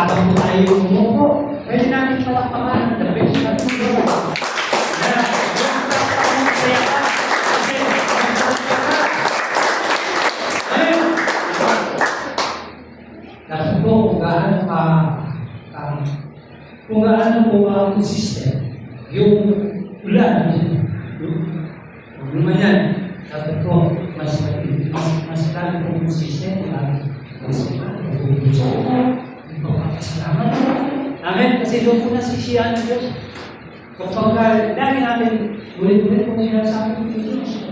habang tayo umupo, pwede natin palakpakan ng the best na tulong. Kasi po, kung gaano po consistent yung ulan, yung naman yan, dapat po, mas lalo po consistent, mas salamat. Amen? Kasi doon po nasisiyahan ng Diyos. Kapag dami natin, ulit-ulit po sinasabi ng Diyos,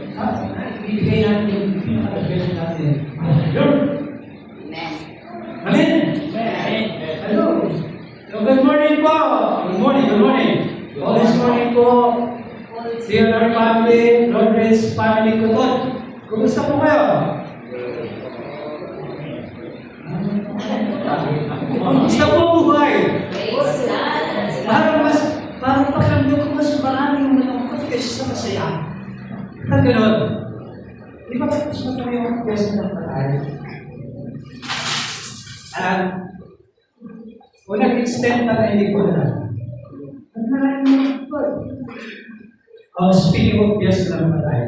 ibigay natin yung pinaka-best natin. Lord! Amen? Amen. Hello. So, good morning po. Good morning. This morning po, dear Lord family, Lord Grace family ko po. Kumusta po kayo? Kumusta po buhay? Parang pakiramdam ko mas maraming malungkot kaysa sa masaya. Ang gano'n. Di ba mas matang yung best na patay? Kung nag-extend na hindi ko na. Ang maraming malungkot. Speaking of best na patay.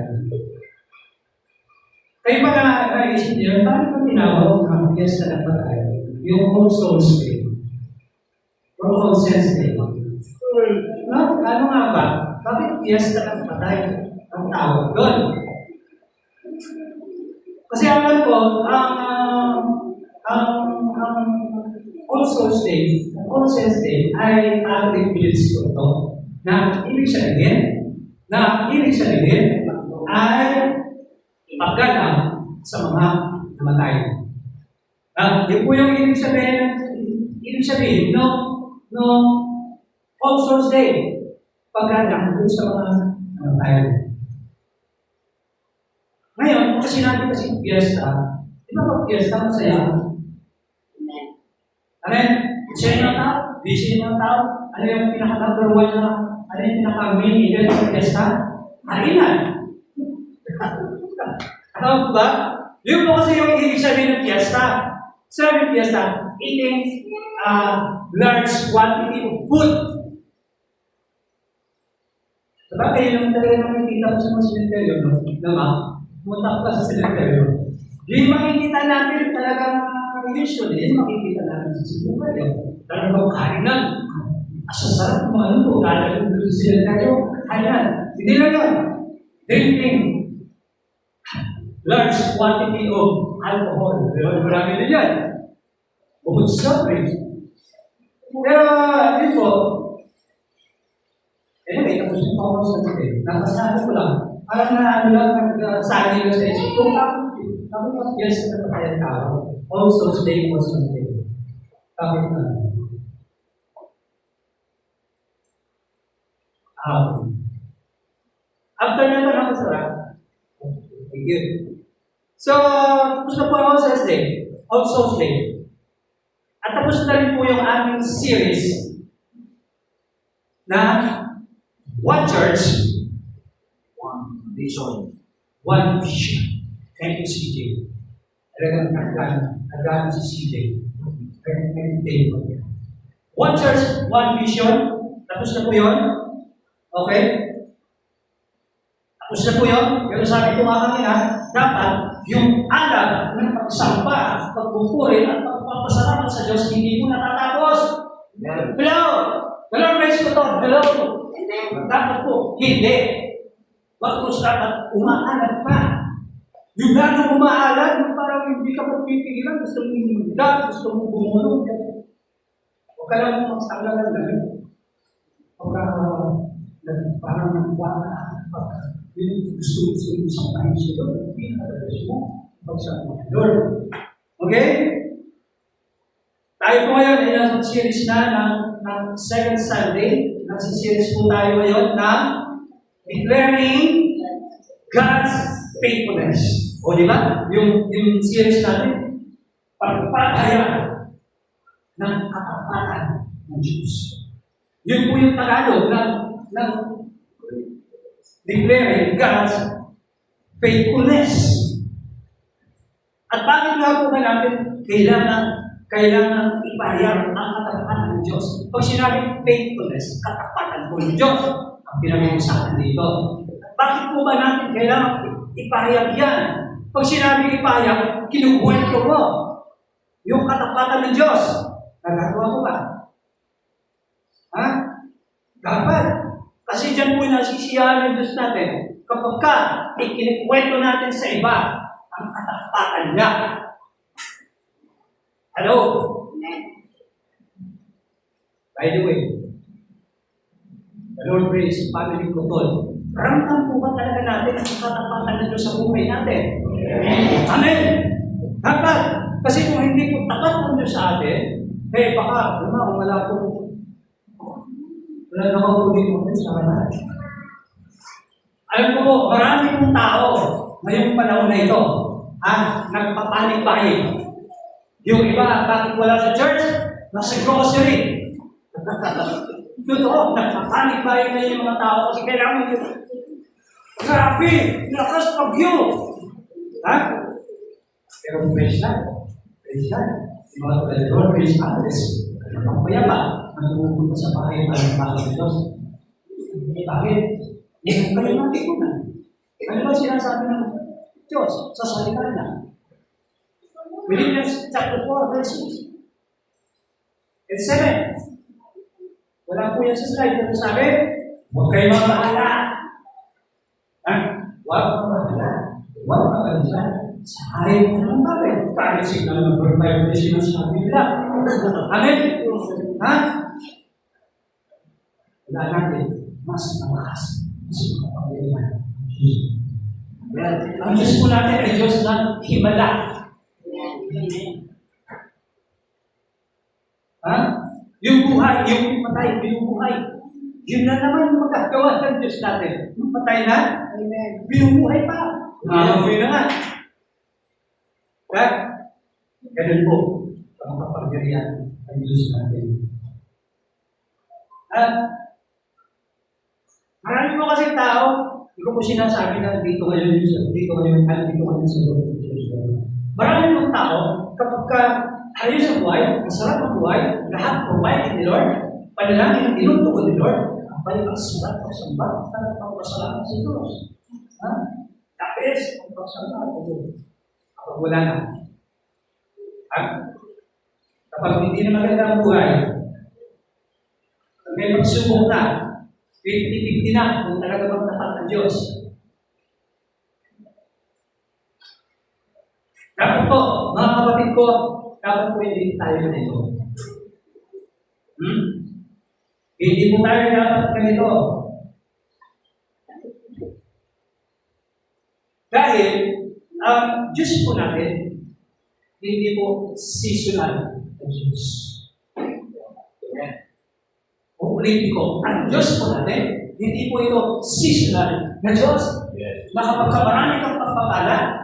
Kayo ba na-isip niyo, paano ba tinawag ang best na patay? Yung All Souls Day. Or All Saints Day. No? Ano nga ba? Bakit fiesta ng patay ang tawag doon? Kasi alam ko, ang All Souls Day, All Saints Day ay Catholic beliefs ko ito na ibig sabihin ay paggalang sa mga namatay. Yun po yung ibig sabihin no All Souls Day, paggalang sa mga namatay. Ngayon, kasi natin kasi fiesta, di ba pag fiesta masaya? Amen? Masaya ng tao? Busy ng tao? Ano yung pinaka-number one na, ano yung pinaka-main event sa fiesta? Harinan. Ano ba? Yun po kasi yung ibig sabihin ng fiesta. Sabi ng fiesta, eating large quantity of food. Diba kayo naman talaga nakikita ko sa mga sineteryo, no? Diba? Pumunta ko ka sa sineteryo. Yung makikita natin talagang usually, yung makikita natin sa sineteryo. Talagang kainan. Asasarap mo ano po, kainan doon sa sineteryo. Kainan. Hindi lang yun. Drinking large quantity of alcohol. Marami din yan. Bukod sa soft. Pero, yun po, anyway, tapos yung ako sa dito. Nakasali ko lang. Parang na nagsali ko sa isip. Kung ako mag-guess na patayang tao, also stay for something. Bakit na? After na ito, nakasarap. Thank you. So, tapos na po ang All Souls Day. All Souls Day. At tapos na rin po yung aming series na One Church, One Vision. One Vision. Thank you, CJ. Talagang nagano si CJ. One Church, One Vision. Tapos na po yun. Okay? Tapos na po yun. Pero sabi ko nga kanina, dapat yung alam ng pagsamba, pagpupuri at pagpapasalamat sa Diyos, hindi mo natatapos. Hello! Hello, praise ko to. Hello! Dapat po, hindi. Bakit dapat umaalat pa? Yung gano'ng umaalat, yung parang hindi ka magpipigilan, gusto mong himigdat, gusto mong bumulong. Huwag ka lang magtanggalan na rin. Huwag ka parang nagwala. Yung gusto mo sa kain siya doon, hindi nakadalas mo. Pagsama ng Lord. Okay? Tayo po ngayon ay nasa series na ng second Sunday. Nasa series po tayo ngayon ng Declaring God's Faithfulness. O di ba? Yung series natin, pagpapahayag ng katapatan ng Diyos. Yun po yung Tagalog ng Declaring God's Faithfulness. At bakit nga po ba natin kailangan kailangan ipahayag ang katapatan ng Diyos. Pag sinabing faithfulness, katapatan po ng Diyos ang pinag-uusapan dito. Bakit po ba natin kailangan ipahayag yan? Pag sinabing ipahayag, kinukwento mo yung katapatan ng Diyos. Nagagawa mo ba? Ha? Dapat. Kasi dyan po nasisiyahan ng Diyos natin. Kapag ikinukwento natin sa iba ang katapatan niya. Hello? By the way, the Lord praise family ko tol. Ramdam po ba talaga natin ang katapatan ng Diyos sa buhay natin? Amen! Dapat! Kasi kung hindi po tapat ng Diyos sa atin, baka, wala po sa kanan. Alam ko po, marami pong tao ngayong panahon na ito, nagpapanik-panik. Yung iba, bakit wala sa church? Nasa grocery. Totoo, nagpapanik-panik na yung mga tao kasi kailangan yun. Grabe! Lakas pagyo! Pero praise God. Praise God. Yung mga talador, praise others. Ang payapa, nagpupunta sa bahay para ng Diyos. Bakit? Yan ang kalimati ko na. Ano ba sinasabi ng Diyos sa salita niya? Philippians chapter 4, verse 6. And 7. Wala po yan sa slide. Pero sabi, huwag kayo mabahala. Huwag mabahala. Huwag mabahala. Sa ayaw mo ng bagay. Kahit signal number 5 na sinasabi nila. Amen? Wala natin. Mas malakas. Mas makapangyarihan. Ang Diyos po natin ay Diyos ng himala. Yung buhay, yung patay, binubuhay. Yun na naman yung magagawa ng Diyos natin. Yung patay na, binubuhay pa. Yun na nga. Ganun po, ang kapangyarihan ng Diyos natin. Marami po kasi tao, hindi ko po sinasabi na dito kayo sa Lord. Marami pong tao, kapag ayos ang buhay, masarap ang buhay, lahat provide ni Lord, panalangin ang tinutugon ni Lord, ang balik ang sulat ang sambat, at ang pasalamat sa Diyos. Tapos, ang pasalamat sa Diyos. Kapag wala na. Kapag hindi na maganda ang buhay, may magsubok na, 50-50 na kung talaga bang tapat ng Diyos. Dapat po, mga kapatid ko, dapat po hindi tayo ganito. Hindi po tayo dapat ganito. Dahil, ang Diyos po natin, hindi po seasonal ang Diyos. Ulitin ko, ang Diyos po natin, hindi po ito seasonal na Diyos. Na kapag marami kang pagpapala,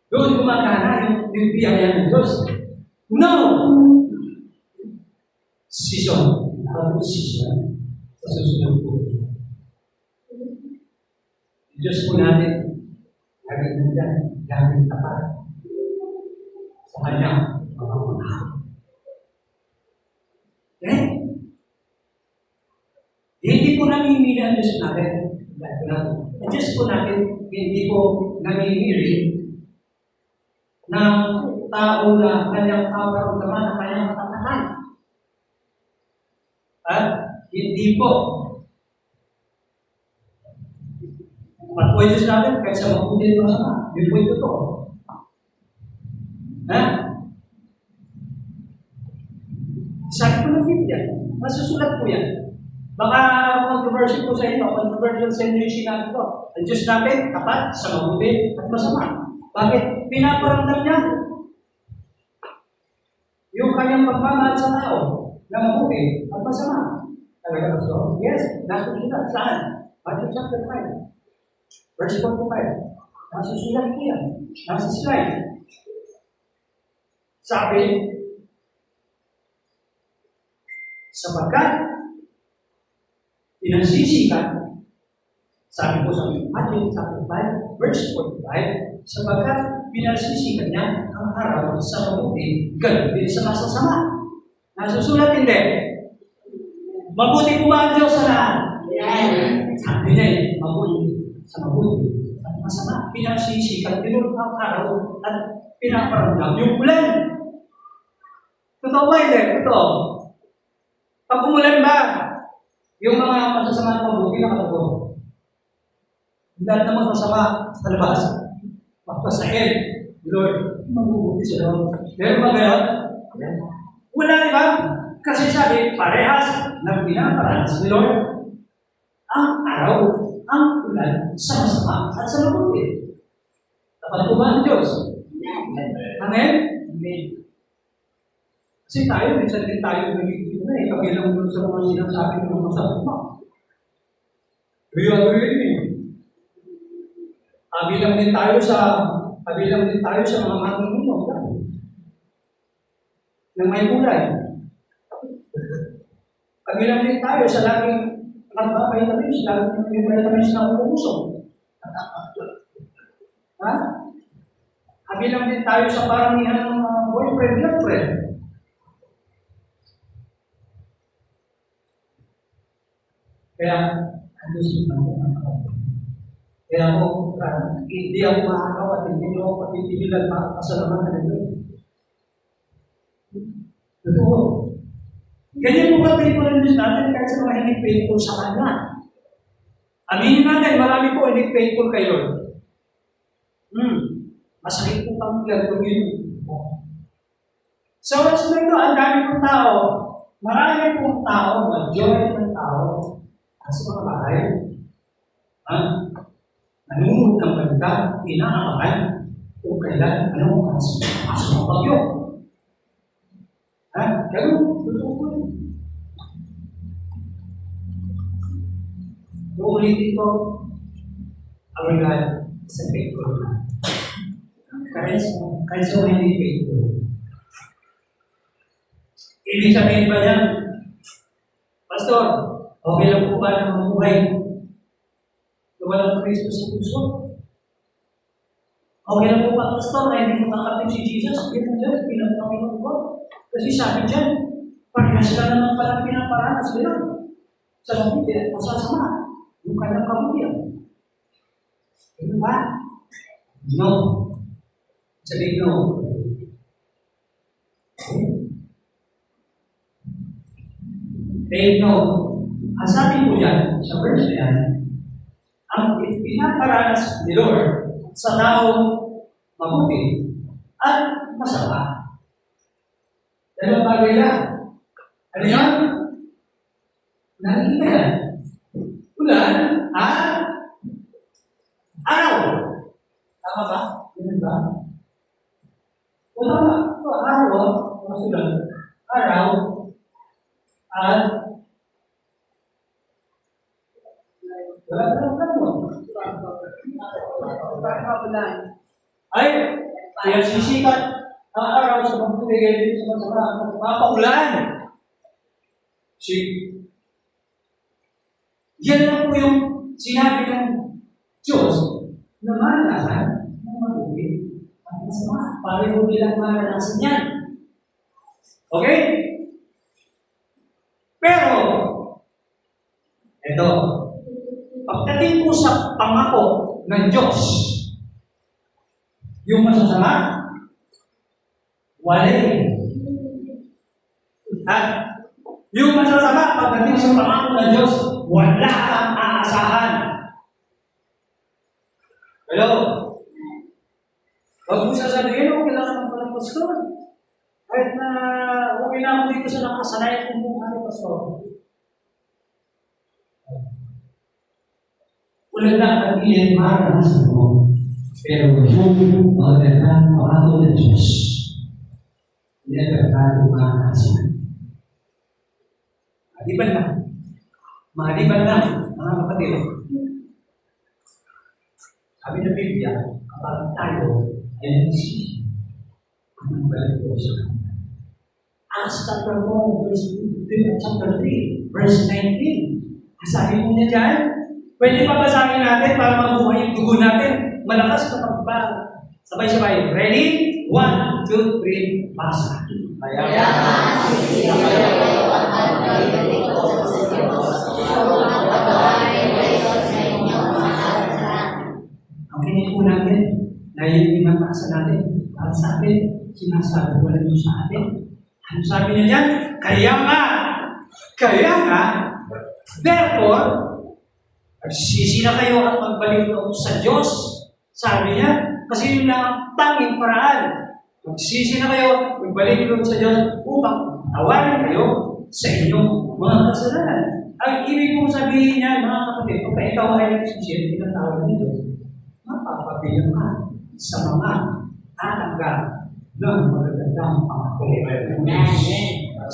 doon gumagana yung biyaya ng Diyos. No! Season. Ano season? Sa susunod po. Ang Diyos po natin, lagi nandiyan, lagi tapat. Sa kanya, mga unahan. Hindi po namimili ang Diyos natin. Ang Diyos po natin, hindi po namimili ng tao na kanyang kaparamdaman na kanyang matatahan. At hindi po. At po Diyos natin, kahit sa mabuti ng masama, yun po ito to. Sabi ko ng Biblia, masusulat po yan. Baka controversial po sa inyo, controversial sa inyo yung sinabi ko. Ang Diyos natin, tapat, sa mabuti at masama. Bakit? Pinaparamdam niya yung kanyang pagmamahal sa tao na mabuti at masama. Talaga gusto? Yes, nasusulat. Saan? Matthew chapter 5, verse 45. Nasusulat po yan. Nasa slide. Sabi, sapagkat pinagsisikan, sabi po sa Matthew chapter 5, verse 45, sapagkat pinasisikan niya ang araw sa mabuti, ganun din sa masasama. Nasusulat hindi. Mabuti po ba ang Diyos sa lahat? Sabi niya mabuti sa mabuti at masama. Pinasisikan din ang araw at pinaparamdam yung ulan. Totoo ba hindi? Totoo. Pag umulan ba, yung mga masasama at mabuti nakatotoo. Lahat ng masasama sa labas. Magpasakit. Lord, mabubuti sa Lord. Meron ba gano'n? Wala, di ba? Kasi sabi, parehas na pinaparanas ni Lord ang araw, ang ulan sa masama at sa mabuti. Tapat po ba ang Diyos? Amen? Amen. Kasi tayo, minsan din tayo nagiging na kabilang doon sa mga sinasabi ng masama. Agree me. Kabilang din tayo sa mga manununod ng may kulay. Kabilang din tayo sa laging nagpapahitamis, laging nagpapahitamis na umusong. Ha? Kabilang din tayo sa paramihan ng boyfriend, girlfriend. Kaya, ano siya kaya ako, hindi ako makakaw at hindi ako patitigilan makakasalaman na ito. Totoo. Ganyan po ba faithfulness natin kahit sa mga hindi faithful sa Kanya? Aminin natin, marami po hindi faithful kay Lord. Masakit po kang gagawin. So, what's ito? Ang dami pong tao, marami pong tao, majority ng tao, sa mga bahay, nanunod ng balita, inaabangan kung kailan, anong pasok ng bagyo. Ganun, totoo po yun. Uulitin ko, our God is a faithful God. Kahit sa hindi faithful. Ibig sabihin ba yan? Pastor, okay lang po ba ng buhay na walang Kristo sa puso? Okay lang po ba, Pastor, na hindi mo makapit si Jesus? Ganun dyan, pinagpanginoon ko. Kasi sabi dyan, parehas lang naman palang pinaparanas nila sa mabuti at masasama. Yung kanyang kabutihan. Ano ba? No. Sabi no. They know. Ang sabi ko dyan, sa verse na yan, ang pinaparanas ni Lord sa taong mabuti at masama. Dalawang bagay lang. Ano yan? Nakikita yan. Ulan at araw. Tama ba? Ganun ba? Wala ba? Araw, masulan. Araw at wala ka lang ganun. Ay, kaya sisikat ang araw sa pagpapigay sa masama at mapaulan. Yan lang po yung sinabi ng Diyos na malalasan ng mabuti at masama. Pareho bilang malalasan yan. Okay? Pero, ito, pagdating po sa pangako ng Diyos, yung masasama, wala yun. At yung masasama, pagdating sa pangako ng Diyos, wala kang aasahan. Hello? Huwag mo sasabihin, okay lang naman pala, Pastor. Kahit na okay na ako dito sa nakasanayan kong buhay, Pastor. Wala na ang ilang maranasan mo. Pero yung magandang pangako ng Diyos, hindi na tayo maranasan. Maliban na. Maliban na, mga kapatid. Sabi ng Biblia, kapag tayo ay nagsisi, anong balik ko sa kanya? Acts chapter 4, chapter 3, verse 19. Sabi mo niya dyan, pwede pa basahin natin para mabuhay yung dugo natin. Malakas kapag ba Sabay-sabay. Ready? 1, 2, 3, basa. Kaya sisirain kayo at maglilingkod sa Diyos. Ang pagkain kayo sa inyong mga kasalanan. Ang pinili natin, dahil yung mga kasalanan natin, para sa atin, sinasabi ko lang sa atin. Ano sabi niya dyan? Kaya nga, therefore, magsisi na kayo at magbalik loob sa Diyos. Sabi niya, kasi yun lang ang tanging paraan. Magsisi na kayo, magbalik loob sa Diyos upang tawarin kayo sa inyong mga kasalanan. Ang ibig kong sabihin niya, mga kapatid, kung ikaw ay nagsisi, tinatawag ng Diyos, mapapabilang ka sa mga tatanggap ng magagandang pangako.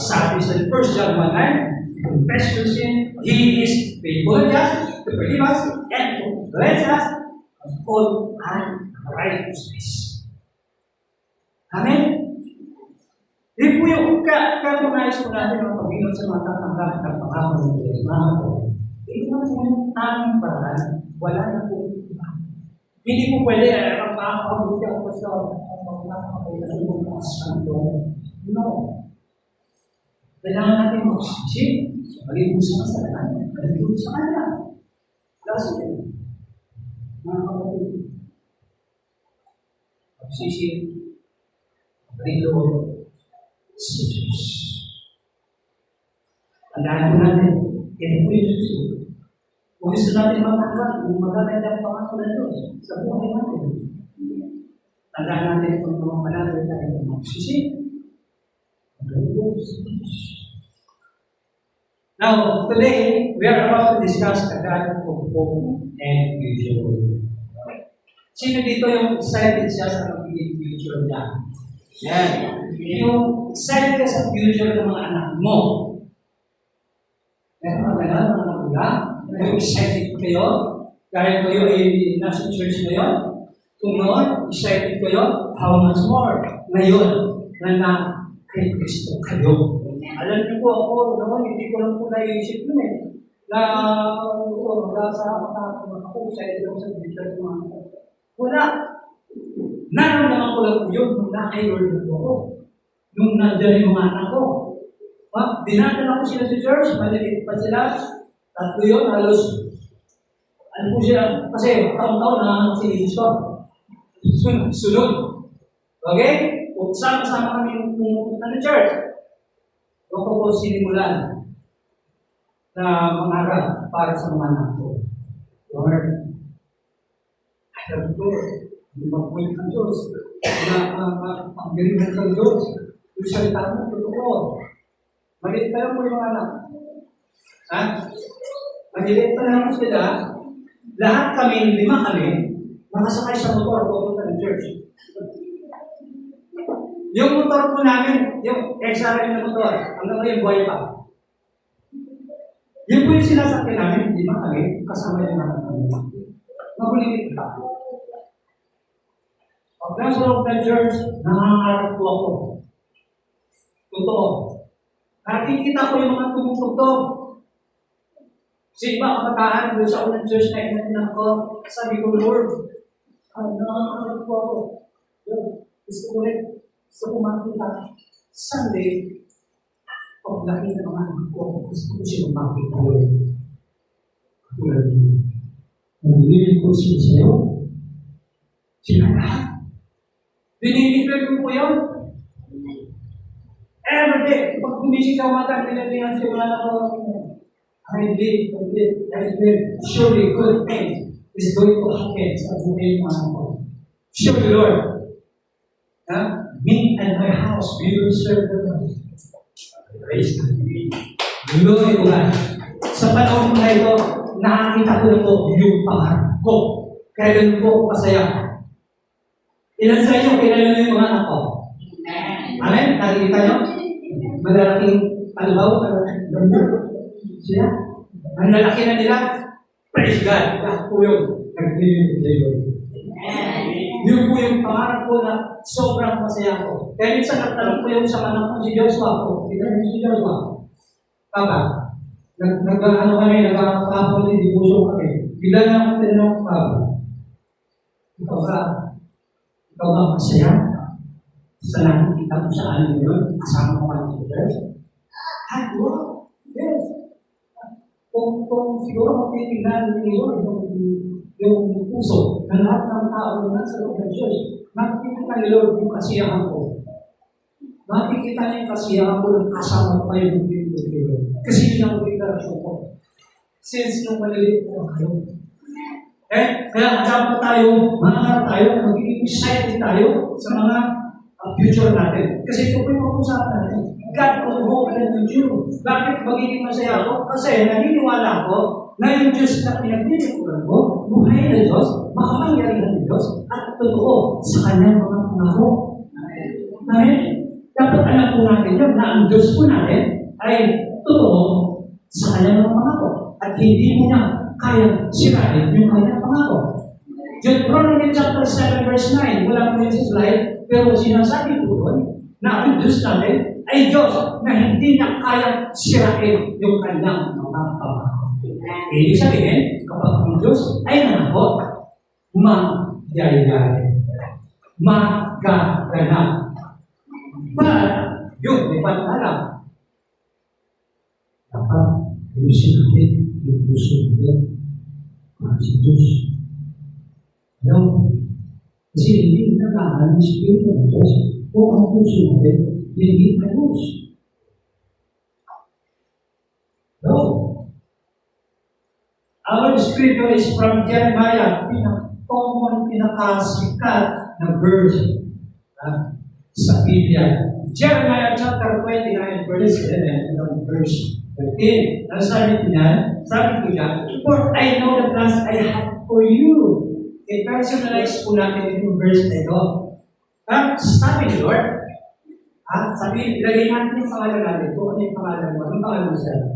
Sabi sa 1 John 1:9, confess your sin, He is faithful and just to forgive us and to cleanse us of all unrighteousness. Amen? Di po yung katunayos po natin ang Panginoon sa mga tatanggap ng pangako ng Diyos. Mga kapatid, ito na po yung tanging paraan, wala na po iba. Hindi po pwede, magpapakabuti ako sa magpapakailan mo mga santo. No. Kailangan natin magsisi, magiging sa kasalanan, magiging sa Kanya. Kasi, mga kapatid, magsisi, rilo, sa Diyos. Tandaan po natin, yan po yung susunod. Kung gusto natin matanggap, kung magagandang pangako ng Diyos sa buhay natin, tandaan natin kung mga panalo tayo magsisi. Now, today, we are about to discuss the God of hope and future. Sino dito yung excited siya sa magiging future niya? Yan. Yung excited ka sa future ng mga anak mo. Meron ka gano'n, mga magulang? Yung excited kayo? Dahil kayo ay nasa church ngayon? Kung noon, excited kayo? How much more? Ngayon, na kay Kristo kayo. Alam niyo po ako, noon, hindi ko lang po naiisip yun eh. Na, wala sa ako, excited ako sa future ng mga anak. Wala. Naramdaman ko lang po yun nung naka-Lord na po ako. Nung nandiyan yung mga anak ko. Dinadala ko sila sa church, maliit pa sila. Tatlo yun, halos, ano po sila, kasi taon-taon na si Kristo. Sunod. Okay? Kung sama-sama kami yung pumupunta ng church, huwag ko po sinimulan na mangarap para sa mga anak ko. Lord, alam ko, hindi mag-point ng Diyos, ang galingan ng Diyos, yung salita mo, totoo. Maliit pa lang po yung mga anak. Ha? Maliit pa lang sila, lahat kami, 5 kami, makasakay sa motor, pupunta ng church. Yung motor po namin, yung XRM na motor, hanggang ngayon buhay pa. Yung po yung sinasakyan namin, 5 kami, kasama yung mga kami. Magulilit pa. Pag nasa loob ng church, nangangarap po ako. Totoo. Nakikita ko yung mga tumutugtog. Sa iba kabataan, doon sa unang church na inatinan ko, sabi ko, Lord, nangangarap po ako. Gusto ko rin. Gusto ko makita. Sunday, pag nakita ng anak ko, gusto ko siya makita. Tulad niyo. Nandilin ko siya sa'yo. Sila lahat. Dinideclare ko po yun. Every day, pag gumising ka mata, pinalingan siya wala na ko. I believe, surely good things is going to happen sa buhay ng anak ko. Surely, Lord. Me and my house, we will serve the Lord. Praise God. Glory to God. Sa panahon na ito, nakakita ko na po yung pangarap ko. Kaya ganun po masaya. Ilan sa inyo, kilala nyo yung mga anak ko? Amen? Nakikita nyo? Malalaking albaw, sila. Ang lalaki na nila, praise God. Lahat po yun. Nag-believe in Lord. Yun po yung pangarap ko na sobrang masaya ko. Kaya minsan nagtanong ko yung sa anak ko si Joshua ko. Kita niyo si Joshua. Papa, nag-ano kami, nag-akapon din, devotion kami. Bigla na ako tinanong ko, Papa. Ikaw Ikaw ba masaya? Sa nakikita mo sa ano yun? Kasama mo ang Jesus? Wow! Yes! Kung siguro kung titignan ninyo yung puso ng lahat ng tao na nasa loob ng Diyos, makikita ni Lord yung kasiyahan ko. Makikita niya yung kasiyahan ko ng kasama ko yung Lord. Kasi yun ang deklarasyon ko. Since nung maliliit ko kayo. Kaya dapat tayo, mangarap tayo, magiging excited tayo sa mga future natin. Kasi ito po yung pag-usapan natin. God will hope and you. Bakit magiging masaya ako? Kasi naniniwala ako na yung Diyos na pinagtitikuran ko, buhay na Diyos, makapangyarihan ng Diyos, at totoo sa kanyang mga pangako. Amen? Dapat alam po natin yun na ang Diyos po natin ay totoo sa kanyang mga pangako. At hindi mo na kaya sirahin yung kanyang pangako. Deuteronomy chapter 7 verse 9, wala po yun sa slide, pero sinasabi po doon na ang Diyos natin ay Diyos na hindi na kaya sirahin yung kanyang mga pangako. Ibig sabihin, kapag ang Diyos ay nangako, magyayari. Magaganap. But, yun, may pag-alam. Dapat, ayusin natin yung puso natin para sa Diyos. Alam, kasi hindi nakakaan ng Espiritu ng Diyos kung ang puso natin hindi ayos. No. Our scripture is from Jeremiah, pinakasikat na verse sa Biblia. Jeremiah chapter 29 verse 11 and verse 13. Ang sabi ko niyan, for I know the plans I have for you. I-personalize po natin yung verse na ito. Sabi ni Lord, sabi, ilagay natin yung pangalan natin. Kung ano yung pangalan mo, anong pangalan mo sa'yo?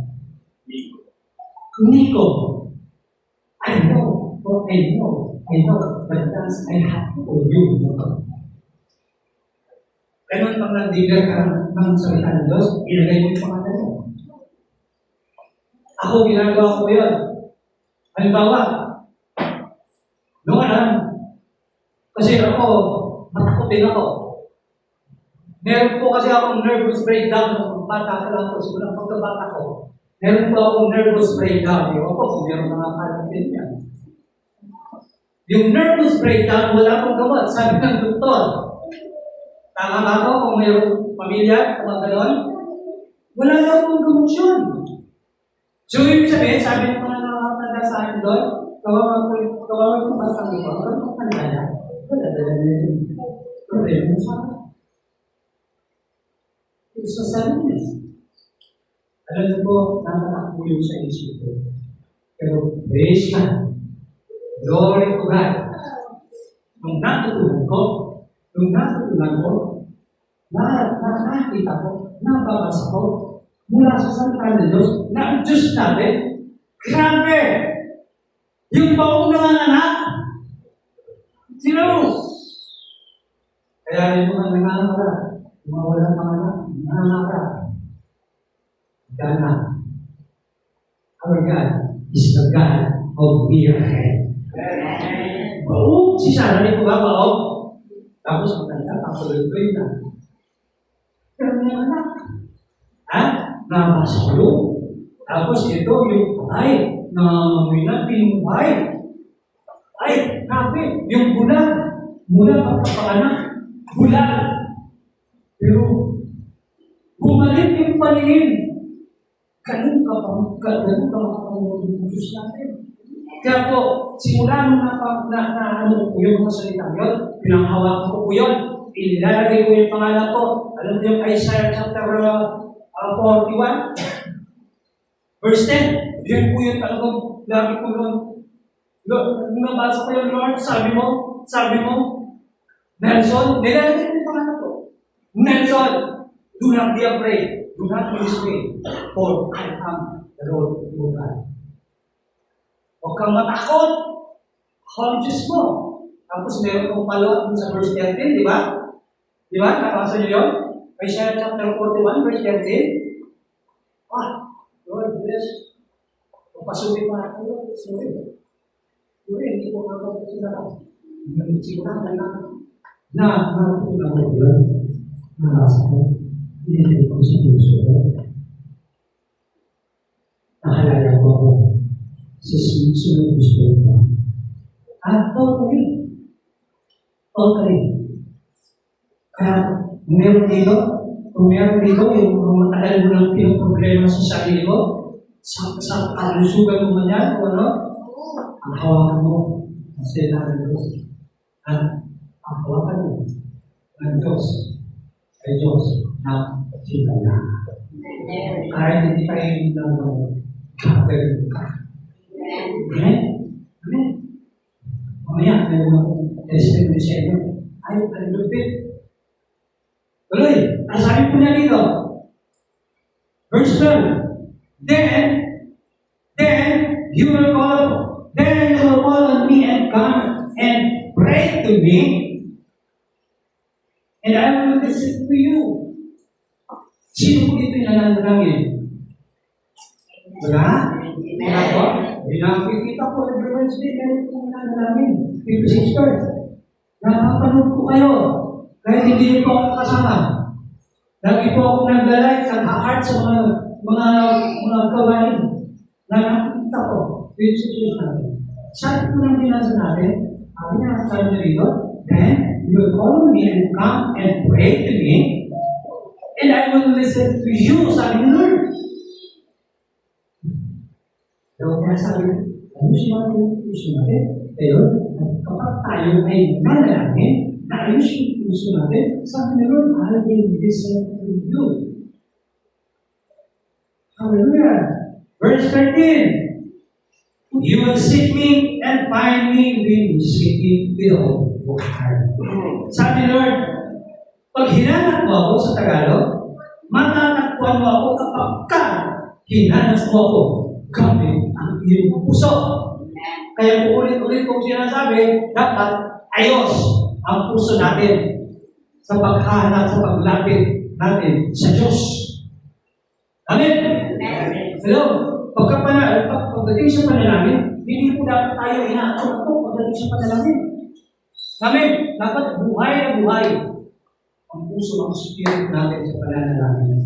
Nico. I know the plans I have for you. Ganon pag nag-dealer ka ng salita ng Diyos, ilagay mo yung pangalan mo. Ako, ginagawa ko yun. Halimbawa, noong alam, kasi ako, matakutin ako. Meron po kasi akong nervous breakdown nung bata ko lang po, siguro ang pagkabata ko. Meron po akong nervous breakdown. Yung ako, kung meron mga kalapit yan. Yung nervous breakdown, wala akong gamot. Sabi ng doktor, tama ba ako kung mayroong pamilya, kung gano'n? Wala na akong gamot yun. So, ibig sabihin, sabi ng mga nakakatanda sa akin doon, kawawa ko batang ito, wala kong kandala. Wala yun. Problema sa akin. Ito sa sarili. Alam niyo po, natatakbo yung sa isip ko. Pero, praise God. Glory to God. Nung natutunan ko, nakakita ko, nababasa ko, mula sa salita ng Diyos, na ang Diyos natin, grabe! Yung baong nanganganak, sino? Kaya rin mga nanganganak, mga walang panganak, nanganganak. Gana. Our God is the God of miracle. Baong, si Sarah, rin po ba baong? Tapos ang kanya, pangsuloy-tuloy na. Pero may anak. Nabasalo. Tapos ito yung ay, nangangamoy na pinuhay. Ay, grabe, yung bulag. Mula pagkapanganak, bulag. Pero, bumalik yung paningin. Ganun ka makapangunin ng Diyos natin. Kaya po, simula nung ano po yung mga salita yun, pinanghawakan ko po yun, inilalagay ko yung pangalan ko. Alam mo yung Isaiah chapter 41, verse 10. Yan po yung talagang lagi ko nun. Nung nabasa ko yung Lord, sabi mo, Nelson, nilalagay ko yung pangalan ko. Nelson, do not be afraid. Do not be dismayed. For I am the Lord your God. Huwag kang matakot. Ako ang Diyos mo. Tapos meron kong follow-up sa verse 13, di ba? Di ba? Nakasa niyo yun? Isaiah chapter 41, verse 13. Lord, bless. Papasukin pa natin yun. Hindi ko nakapagpasin na lang. Sigurado na lang. na nakukuha ko yun, narasa ko, hindi ko sa puso ko. Nahalala ko ako sa sunod gusto ko. At totally. Kaya, kung meron dito, yung matagal mo lang pinoproblema sa sarili mo, sa kalusugan mo man yan, o ano, ang hawakan mo, kasi natin Diyos. At ang hawakan mo, ng Diyos, ay Diyos na sila. Kahit hindi kayo ng gagawin ka. Amen? Amen? Mamaya, meron akong testimony sa inyo. Ay, lupit. Tuloy, ang sabi po niya dito, verse 12, Then you will call on me and come and pray to me, and I will listen to you. Sino po ito yung nananalangin? Wala? Wala po? Nakikita ko every Wednesday, meron po nananalangin. People sisters, napapanood po kayo. Kahit hindi niyo po ako kasama. Lagi po ako naglalike at heart sa mga gawain na nakikita ko. People sisters natin. Saan po nang binasa natin? Sabi niya, sabi niya dito, then you will call me and come and pray to me, and I will listen to you, sabi ni Lord. So, kaya sabi, ano siya yung puso natin? Pero, kapag tayo ay nanalangin, na ayos yung puso natin, sabi ni Lord, I will listen to you. Hallelujah. Verse 13. You will seek me and find me when you seek me with all your heart. Sabi ni Lord, pag hinanap mo ako sa Tagalog, matatagpuan mo ako kapag hinanap mo ako gamit ang iyong puso. Kaya po ulit-ulit kong sinasabi, dapat ayos ang puso natin sa paghahanap, sa paglapit natin sa Diyos. Amen? Hello? Pagdating sa panalangin, hindi po dapat tayo inaatong po pagdating sa panalangin. Amen? Dapat buhay na buhay ang puso ng spirit natin sa panalangin.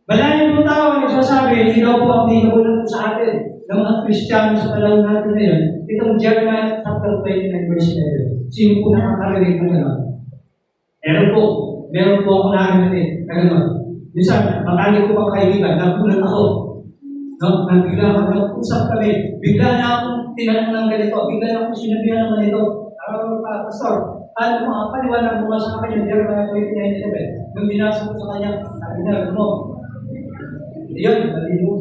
Malayan po tao ang nagsasabi, hindi daw po ang pinagulong po sa atin ng mga Kristiyano sa panahon natin ngayon. Itong Jeremiah chapter 29 verse 11. Sino po nakakarinig ng gano'n? Meron po ako nakakarinig na gano'n. Minsan, matali ko pang kaibigan, nagulat ako. No? Bigla nag-usap kami, bigla na akong tinanong ng ganito, bigla na akong sinabihan ng ganito. Pastor, ano mo, paliwanag mo sa akin yung Jeremiah 29:11. Nung binasa ko sa kanya, sabi niya, ano? Yun, malino.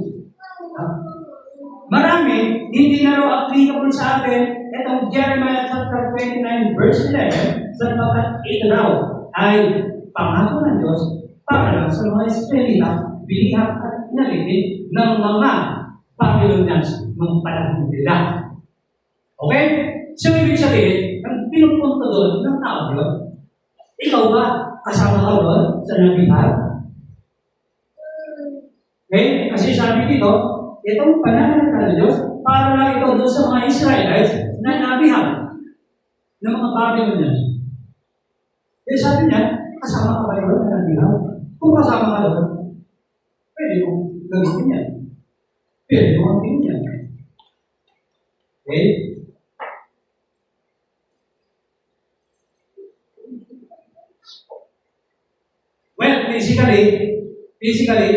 Marami, hindi na raw applicable sa atin itong Jeremiah chapter 29 verse 11 sapagkat ito raw ay pangako ng Diyos para lang sa mga Israelita, bilihan at inalipin ng mga Babylonians ng panahon nila. Okay? So, ibig sabihin, ang pinupunto doon ng tao yun, ikaw ba kasama ka doon sa nabihan? Okay? Kasi sabi dito, itong panahon ng Diyos, para lang ito doon sa mga Israelites na nabihan ng mga Babylonians. Eh, sabi niya, kasama ka ba doon na nabihan? Kung kasama ka doon, pwede mong gagawin yan. Pwede mong gagawin yan. Okay? Well, physically,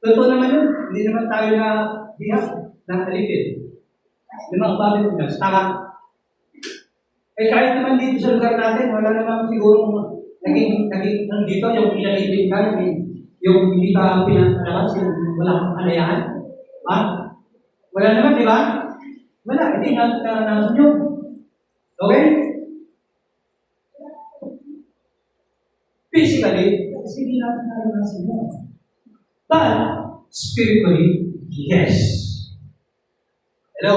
totoo naman yun. Hindi naman tayo na bihag, nakalipid. Yung mga Babylonians, tama. Eh, kahit naman dito sa lugar natin, wala naman siguro naging dito yung pinalipid ka, yung hindi ka pinalabas, yung wala kang kalayaan. Ha? Wala naman, di ba? Wala, hindi naman yun. Okay? Physically, kasi hindi natin naranasan yun. But, spiritually, yes. Hello?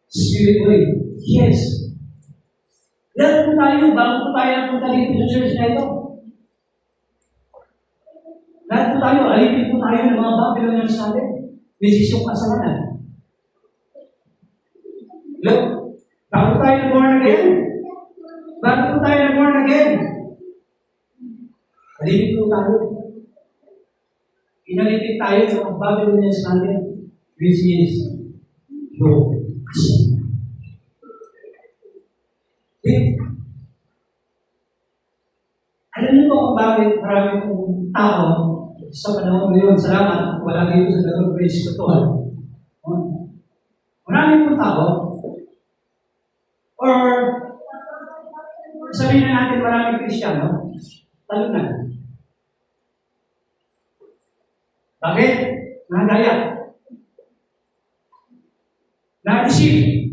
Spiritually, yes. Lahat po tayo, bago po tayo napunta dito sa church na ito. Lahat po tayo, alipin po tayo ng mga Babylonians natin. Desisyong kasalanan. Hello? Bago tayo born again. Bago po po tayo na-born again? Malipit po tayo. Inalipit tayo sa Babylonians natin, which is your sin. Okay? Alam niyo po kung bakit marami pong tao sa panahon ngayon, salamat, wala dito sa Dalawang Praise ko to. Marami pong tao, or sabihin na natin maraming Kristiyano, talo na. Bakit? Nagaya. Na-deceive.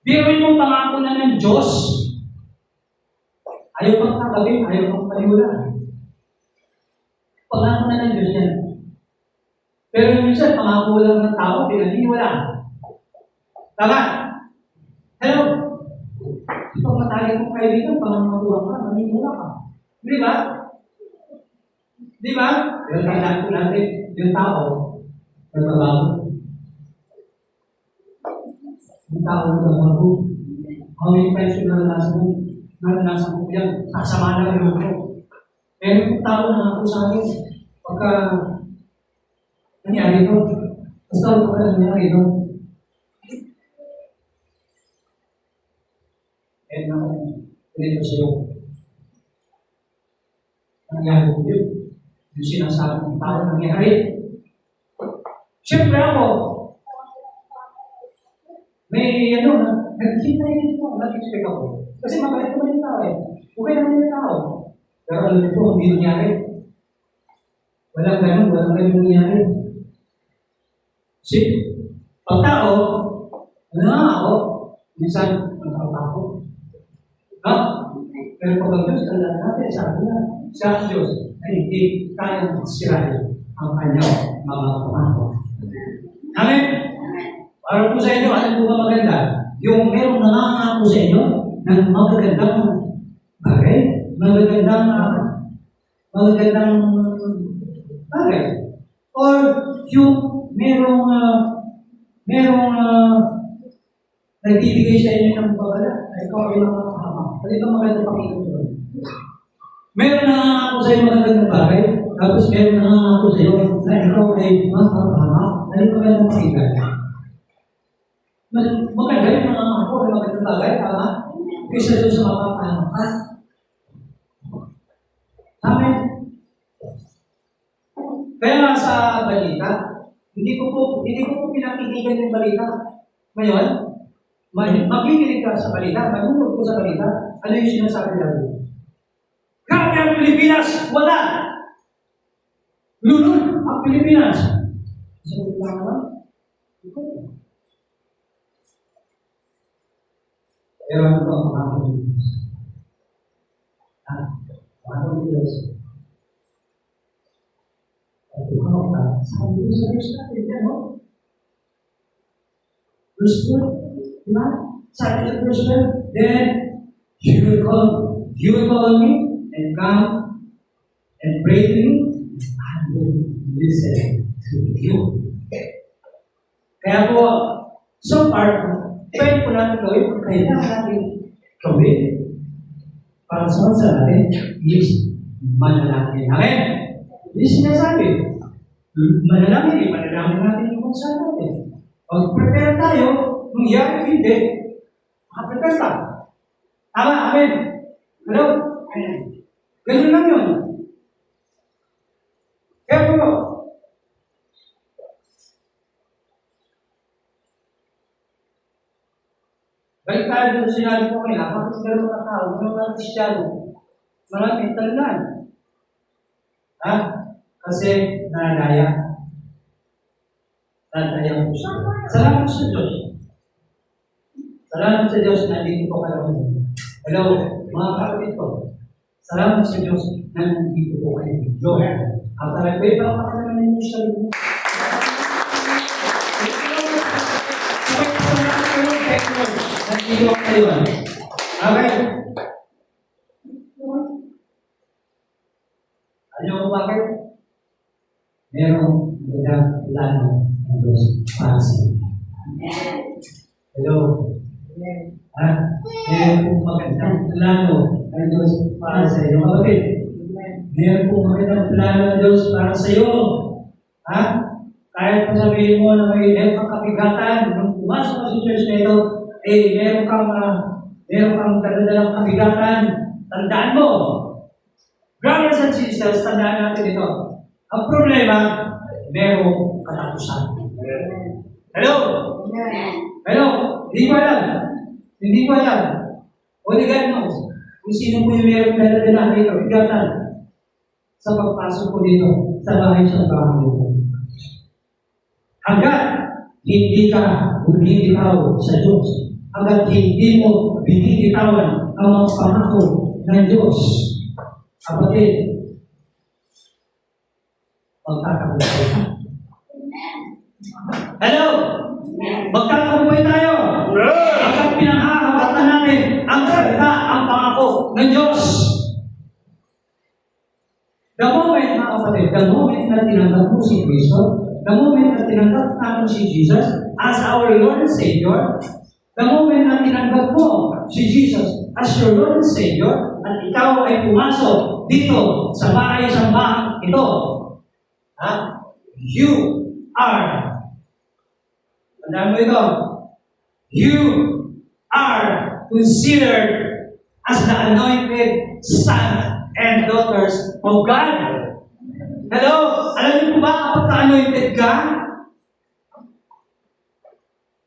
Biruin mong pangako na ng Diyos, ayaw pang kakabit, ayaw pang paniwalaan. Pangako na ng Diyos yan. Pero minsan, pangako lang ng tao, pinaniniwalaan. Tama? Hello? Pag matali kong kaibigan, pangangakuha ka, maniniwala ka. Di ba? Di ba? Pero kailangan ko natin yung tao, nagbabago. Yung tao nagbabago. How many times yung naranasan ko yan, sasama na rin ako. Pero yung tao na ako sa akin, pagka nangyari ko, basta ako ka nangyari ko. And now, ganito sa'yo. Nangyari ko yun. Yung sinasabi ng tao nangyari. Siyempre ako, may nagkita ko, nag-expect ako. Kasi mabait naman yung tao eh. Okay naman yung tao. Pero alam ko, hindi nangyari. Walang ganun nangyari. See? Pag tao, ako, minsan, ako. No? Pero pag ang Diyos, alam natin, sabi na, sa Diyos, ay hindi kayang sirahin ang kanyang mga pangako. Amen? Para po sa inyo, ano po ba maganda? Yung merong nangangako sa inyo ng magagandang bagay, magagandang bagay. Or yung merong nagbibigay sa inyo ng babala, ay ikaw ay makakahama. Ano ba maganda pakinggan ko? Meron nangangako sa iyo magandang bagay, tapos meron nangangako sa iyo na ikaw ay makakahama. Ano ba magandang pakinggan? Maganda yung nangangako na magandang bagay, tama? Kaysa doon sa makakahama ka. Amen? Kaya nga sa balita, hindi ko po pinakitigan yung balita. Ngayon, makikinig ka sa balita, manunod ko sa balita, ano yung sinasabi natin? Grabe ang Pilipinas, wala! Lunod ang Pilipinas. Sa balita naman, pero ano ba ang mga Pilipinas? Mga Pilipinas. At ikaw ka, sabi ko sa verse natin, yan, no? Verse 4, diba? Sabi sa verse 4, then you will call on me and come and pray to me, I will listen to you. Kaya po, so far, pwede po natin gawin kung kailangan natin gawin para sa natin is manalangin. Amen? Hindi sinasabi. Manalangin natin yung kung saan natin. Pag-prepare tayo, mangyari hindi, makaprepare ka. Tama, amen. Hello? Ganun lang yun. Kaya po, balik tayo doon sa sinabi ko kanina, bakit gano'n mga tao, gano'n mga Kristiyano, maraming talunan. Ha? Kasi nanadaya. Nanadaya po siya. Salamat sa Diyos. Salamat sa Diyos na nandito po kayo. Hello, mga kapatid ko. Salamat sa Diyos na nandito po kayo. Johan. At talagang pa ako naman ninyo siya. Nandito ako kayo. Okay. Alam mo bakit? Merong magandang plano ng Diyos para sa inyo. Hello? Ha? Meron pong magandang plano ang Diyos para sa iyo, kapatid. Meron pong magandang plano ng Diyos para sa iyo. Ha? Kahit pa sabihin mo na meron kang kabigatan, nung pumasok ka sa church na ito, meron kang daladalang kabigatan. Tandaan mo, brothers and sisters, tandaan natin ito. Ang problema, merong katapusan. Hello? Hello? Hindi ko alam. Hindi ko alam. Only God knows kung sino po yung merong daladala may kabigatan sa pagpasok ko dito sa bahay sa bahay ko. Hanggat hindi ka bumibitaw sa Diyos, hanggat hindi mo binibitawan ang mga pangako ng Diyos, kapatid, magkakabuhay ka. Hello? Magkakabuhay tayo. Hanggat pinanghahawatan natin ang salita, ang pangako ng Diyos. The moment, mga kapatid, the moment na tinanggap mo si Kristo, the moment na tinanggap natin si Jesus as our Lord and Savior, the moment na tinanggap mo si Jesus as your Lord and Savior, at ikaw ay pumasok dito sa bahay-sambahan ito, you are, tandaan mo ito, you are considered as the anointed son and daughters of God. Hello? Alam niyo po ba kapag ka-anointed ka?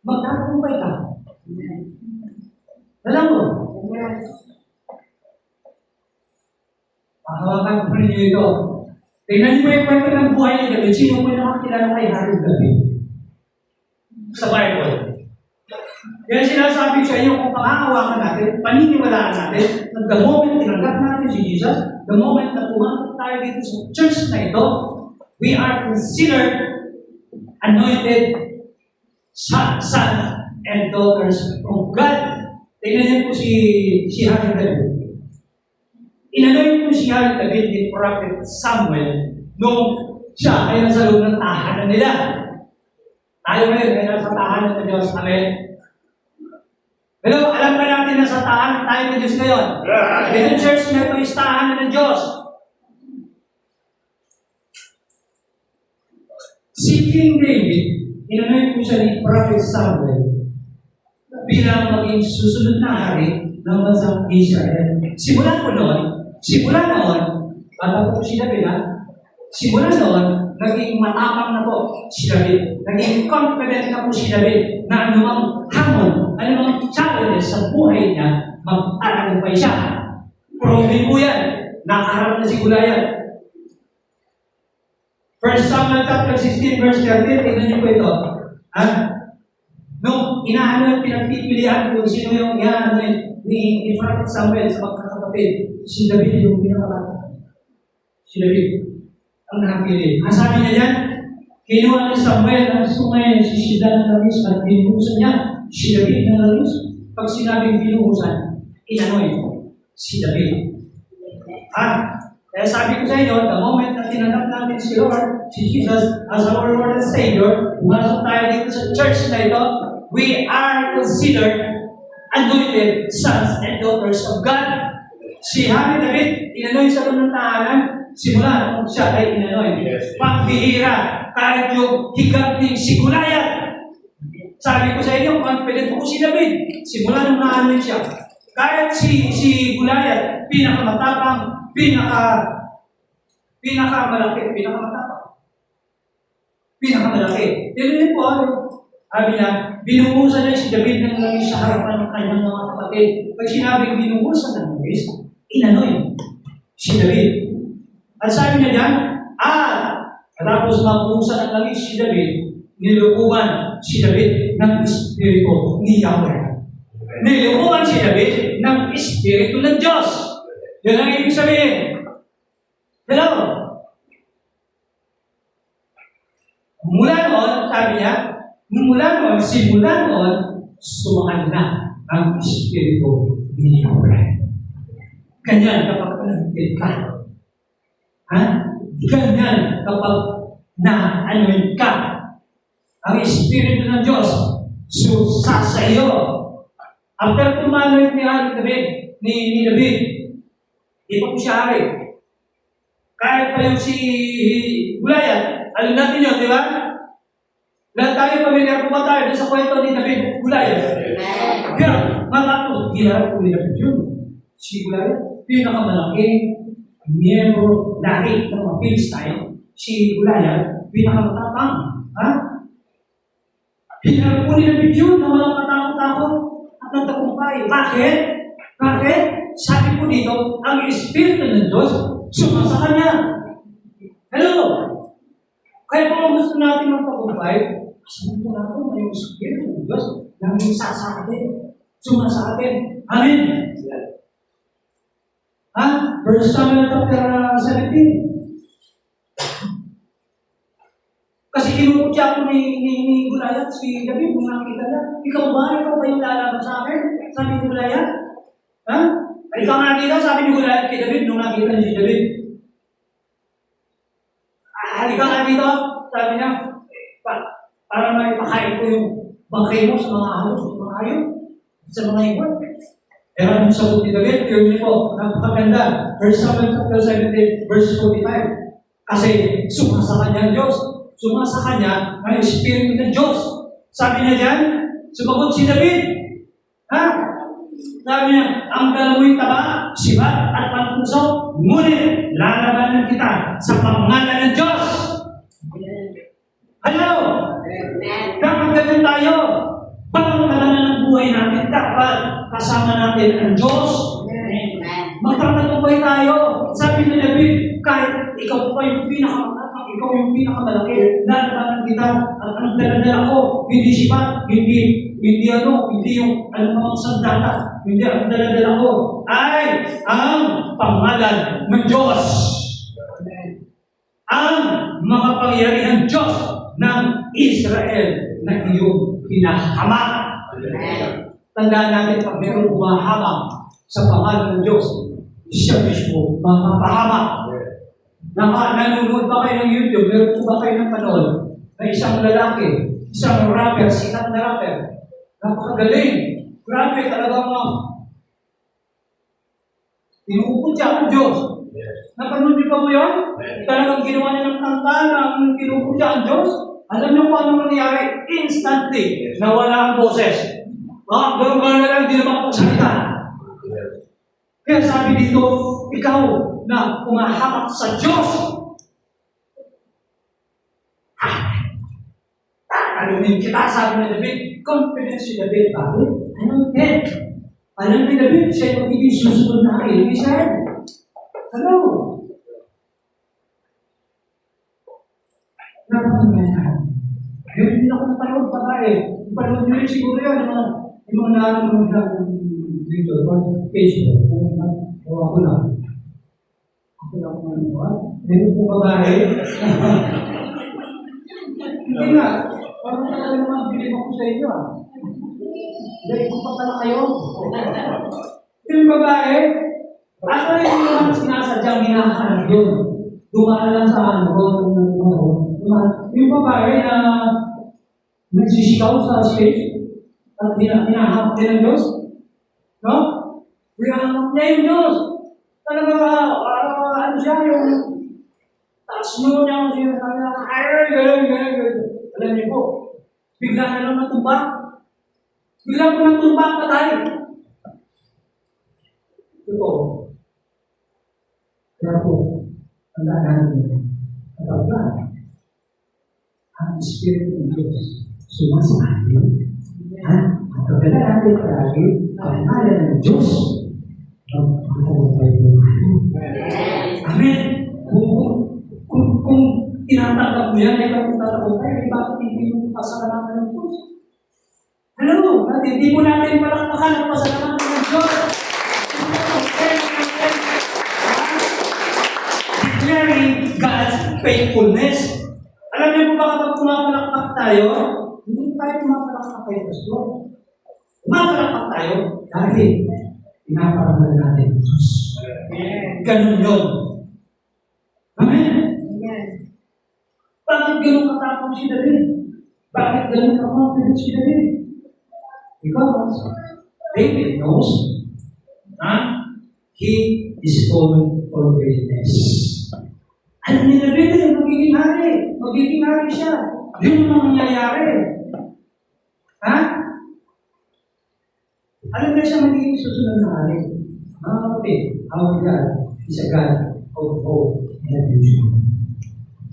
Magkakabuhay ka. Alam mo? Pahawakan ko ninyo ito. Tingnan niyo yung kwento ng buhay ni David. Sino po nakakilala kay Haring David? Sa Bible. Kaya sinasabi sa inyo kung pangangawakan natin, paniniwalaan natin, na the moment tinanggap natin si Jesus, the moment na pumasok tayo dito sa church na ito, we are considered anointed sons and daughters of God. Tingnan niyo po si Haring David. Inanoint po si Haring David ni Prophet Samuel nung siya ay nasa loob ng tahanan nila. Tayo ngayon ay nasa tahanan ng Diyos. Amen. Hello, alam ba natin na sa tahanan tayo ng Diyos ngayon? Ito church na ito is tahanan ng Diyos. Si King David, inanoint po siya ni Prophet Samuel bilang maging susunod na hari ng bansang Israel. Simula noon, bata po si David, simula noon, naging matapang na po si David. Naging confident na po si David na anumang hamon, anumang challenges sa buhay niya, magtatagumpay siya. Proven po yan. Nakaharap na si Goliath. 1 Samuel chapter 16 verse 13, tignan niyo po ito. Nung inaano yung pinagpipilian kung sino yung ni Prophet Samuel sa magkakapatid, si David yung pinakabata. Si David ang nakapili. Ang sabi niya yan, kinuha ni Samuel ang sungay si Shida ng langis at binuhusan niya si David ng langis. Pag sinabing binuhusan, inanoy si David. Kaya sabi ko sa inyo, the moment na tinanggap natin si Lord, si Jesus, as our Lord and Savior, pumasok tayo dito sa church na ito, we are considered anointed sons and daughters of God. Si Haring David, inanoy sa loob ng tahanan, simula nung siya ay inanoy. Pagbihira, kahit yung higap ni si Goliath. Sabi ko sa inyo, confident po si David. Simula nung naanoy siya. Kahit si Goliath, pinakamatapang, pinakamalaki. Tignan po, sabi niya, binuhusan niya si David ng langis sa harapan ng kanyang mga kapatid. Pag sinabing binuhusan ng langis, inanoy si David. At sabi niya dyan, katapos mabuhusan ng langis si David, nilukuban si David ng Espiritu ni Yahweh. Nilukuban si David ng Espiritu ng Diyos. Yan ang ibig sabihin. Hello? Mula noon, sabi niya, simula noon, sumakan na ang Espiritu ni Yahweh. Ganyan kapag nagpil ka. Ganyan kapag na-anoint ka. Ang Espiritu ng Diyos, susa sa iyo. After pumalo ni David, ni David, di pa po siya hari. Kahit pa yung si Goliath, alam natin yun, di ba? Lahat tayo pamilyar po ba tayo sa kwento ni David Goliath? Kaya, makakot, ginarap po ni David yun. Si Goliath, pinakamalaki, miyembro, lahi ng mga Philistine. Si Goliath, pinakamatapang. Ha? Ginarap po ni David yun na walang katakot-takot at nagtagumpay. Bakit? Bakit? Sabi po dito, ang Espiritu ng Diyos sumasa kanya. Hello? Kaya kung gusto natin magtagumpay, sabi po natin na yung Espiritu ng Diyos nanging sa atin, sumasa atin. Amen? Ha? 1 Samuel chapter 17. Kasi kinukutya ko ni Goliath, si David, kung nakita niya, ikaw ba yung lalaban sa akin? Sabi ni Goliath. Ha? Ikaw nga dito, sabi ni Goliath kay David, nung nakita niya si David. Halika nga dito, sabi niya, para may pakain ko yung bangkay mo sa mga halos, sa mga hayop, sa mga ibon. Pero anong sagot ni David? Yun niyo po, napakaganda. 1 Samuel chapter 17, verse 45. Kasi sumasa kanya ang Diyos. Sumasa kanya ang Espiritu ng Diyos. Sabi niya dyan, sumagot si David. Ha? Sabi niya, ang galamoy taba, sibat at pangpuso, ngunit lalabanan kita sa pangalan ng Diyos. Hello? Dapat ganyan tayo. Pangalanan ng buhay natin, dapat kasama natin ang Diyos. Magtatagumpay tayo. Sabi ni David, kahit ikaw pa yung pinakamatapang, ikaw yung pinakamalaki, lalabanan kita. At ang daladala ko, hindi sibat, hindi yung anumang sandata, hindi ang daladala ko, ay ang pangalan ng Diyos. Ang makapangyarihan Diyos ng Israel na iyong pinahamak. Tandaan natin, pag mayroong umahamak sa pangalan ng Diyos, siya mismo mapapahamak. Nanonood ba kayo ng YouTube? Meron po ba kayo ng panood na isang lalaki, isang rapper, sikat na rapper, napakagaling. Grabe, talagang tinukod siya ang Diyos. Napanood niyo ba mo yun? Talagang ginawa niya ng kanta na tinukod siya ang Diyos. Alam niyo kung ano nangyari? Instantly, nawala ang boses. Ganun na lang, hindi naman magsalita. Kaya sabi dito, ikaw na kumahamak sa Diyos. Talunin kita, sabi ni David. Confidence si David. Bakit? Anong head? Alam ni David, siya yung magiging susunod na kayo. Israel. Hello? Napakaganda. Ngayon din ako napanood pa tayo. Napanood nyo rin siguro yan. Yung mga nanonood lang dito. Facebook. O ako lang. Ako lang kung ano ba? Meron po babae. Hindi nga. Parang talaga naman bilib ako sa inyo ah. Dahil ko pa pala kayo. Yung babae, ako rin yung mga sinasadyang hinahanap yun. Dumaan lang sa ano. Yung babae na nagsisikaw sa stage at hinahanap din ng Diyos. No? Hinahanap niya yung Diyos. Talaga, ano siya, yung taas mo niya, sinasabi na, gano'n. Alam niyo po, bigla na lang natumba. Bigla ko natumba ang patay. Ito. Kaya po, tandaan natin, kapag ang Espiritu ng Diyos sumasa atin, at kapag natin palagi, ang pangalan ng Diyos, amen. Kung tinatanggap mo yan, ikaw kung tatagumpay, bakit hindi mo pasalamatan ng Diyos? Hello? At hindi mo natin palakpakan ang pasalamatan ng Diyos. Declaring God's faithfulness. Alam niyo po ba kapag pumapalakpak tayo, hindi tayo pumapalakpak kay Pastor. Pumapalakpak tayo dahil pinaparamdam natin ang Diyos. Ganun yun. Amen? Bakit ganun katapang si David? Bakit ganun ka-confident si David? Because David knows, he is called for greatness. Alam ni David, magiging hari. Magiging hari siya. Yun ang mangyayari. Alam na siya magiging susunod na hari. Mga kapatid, our God is a God of hope and vision.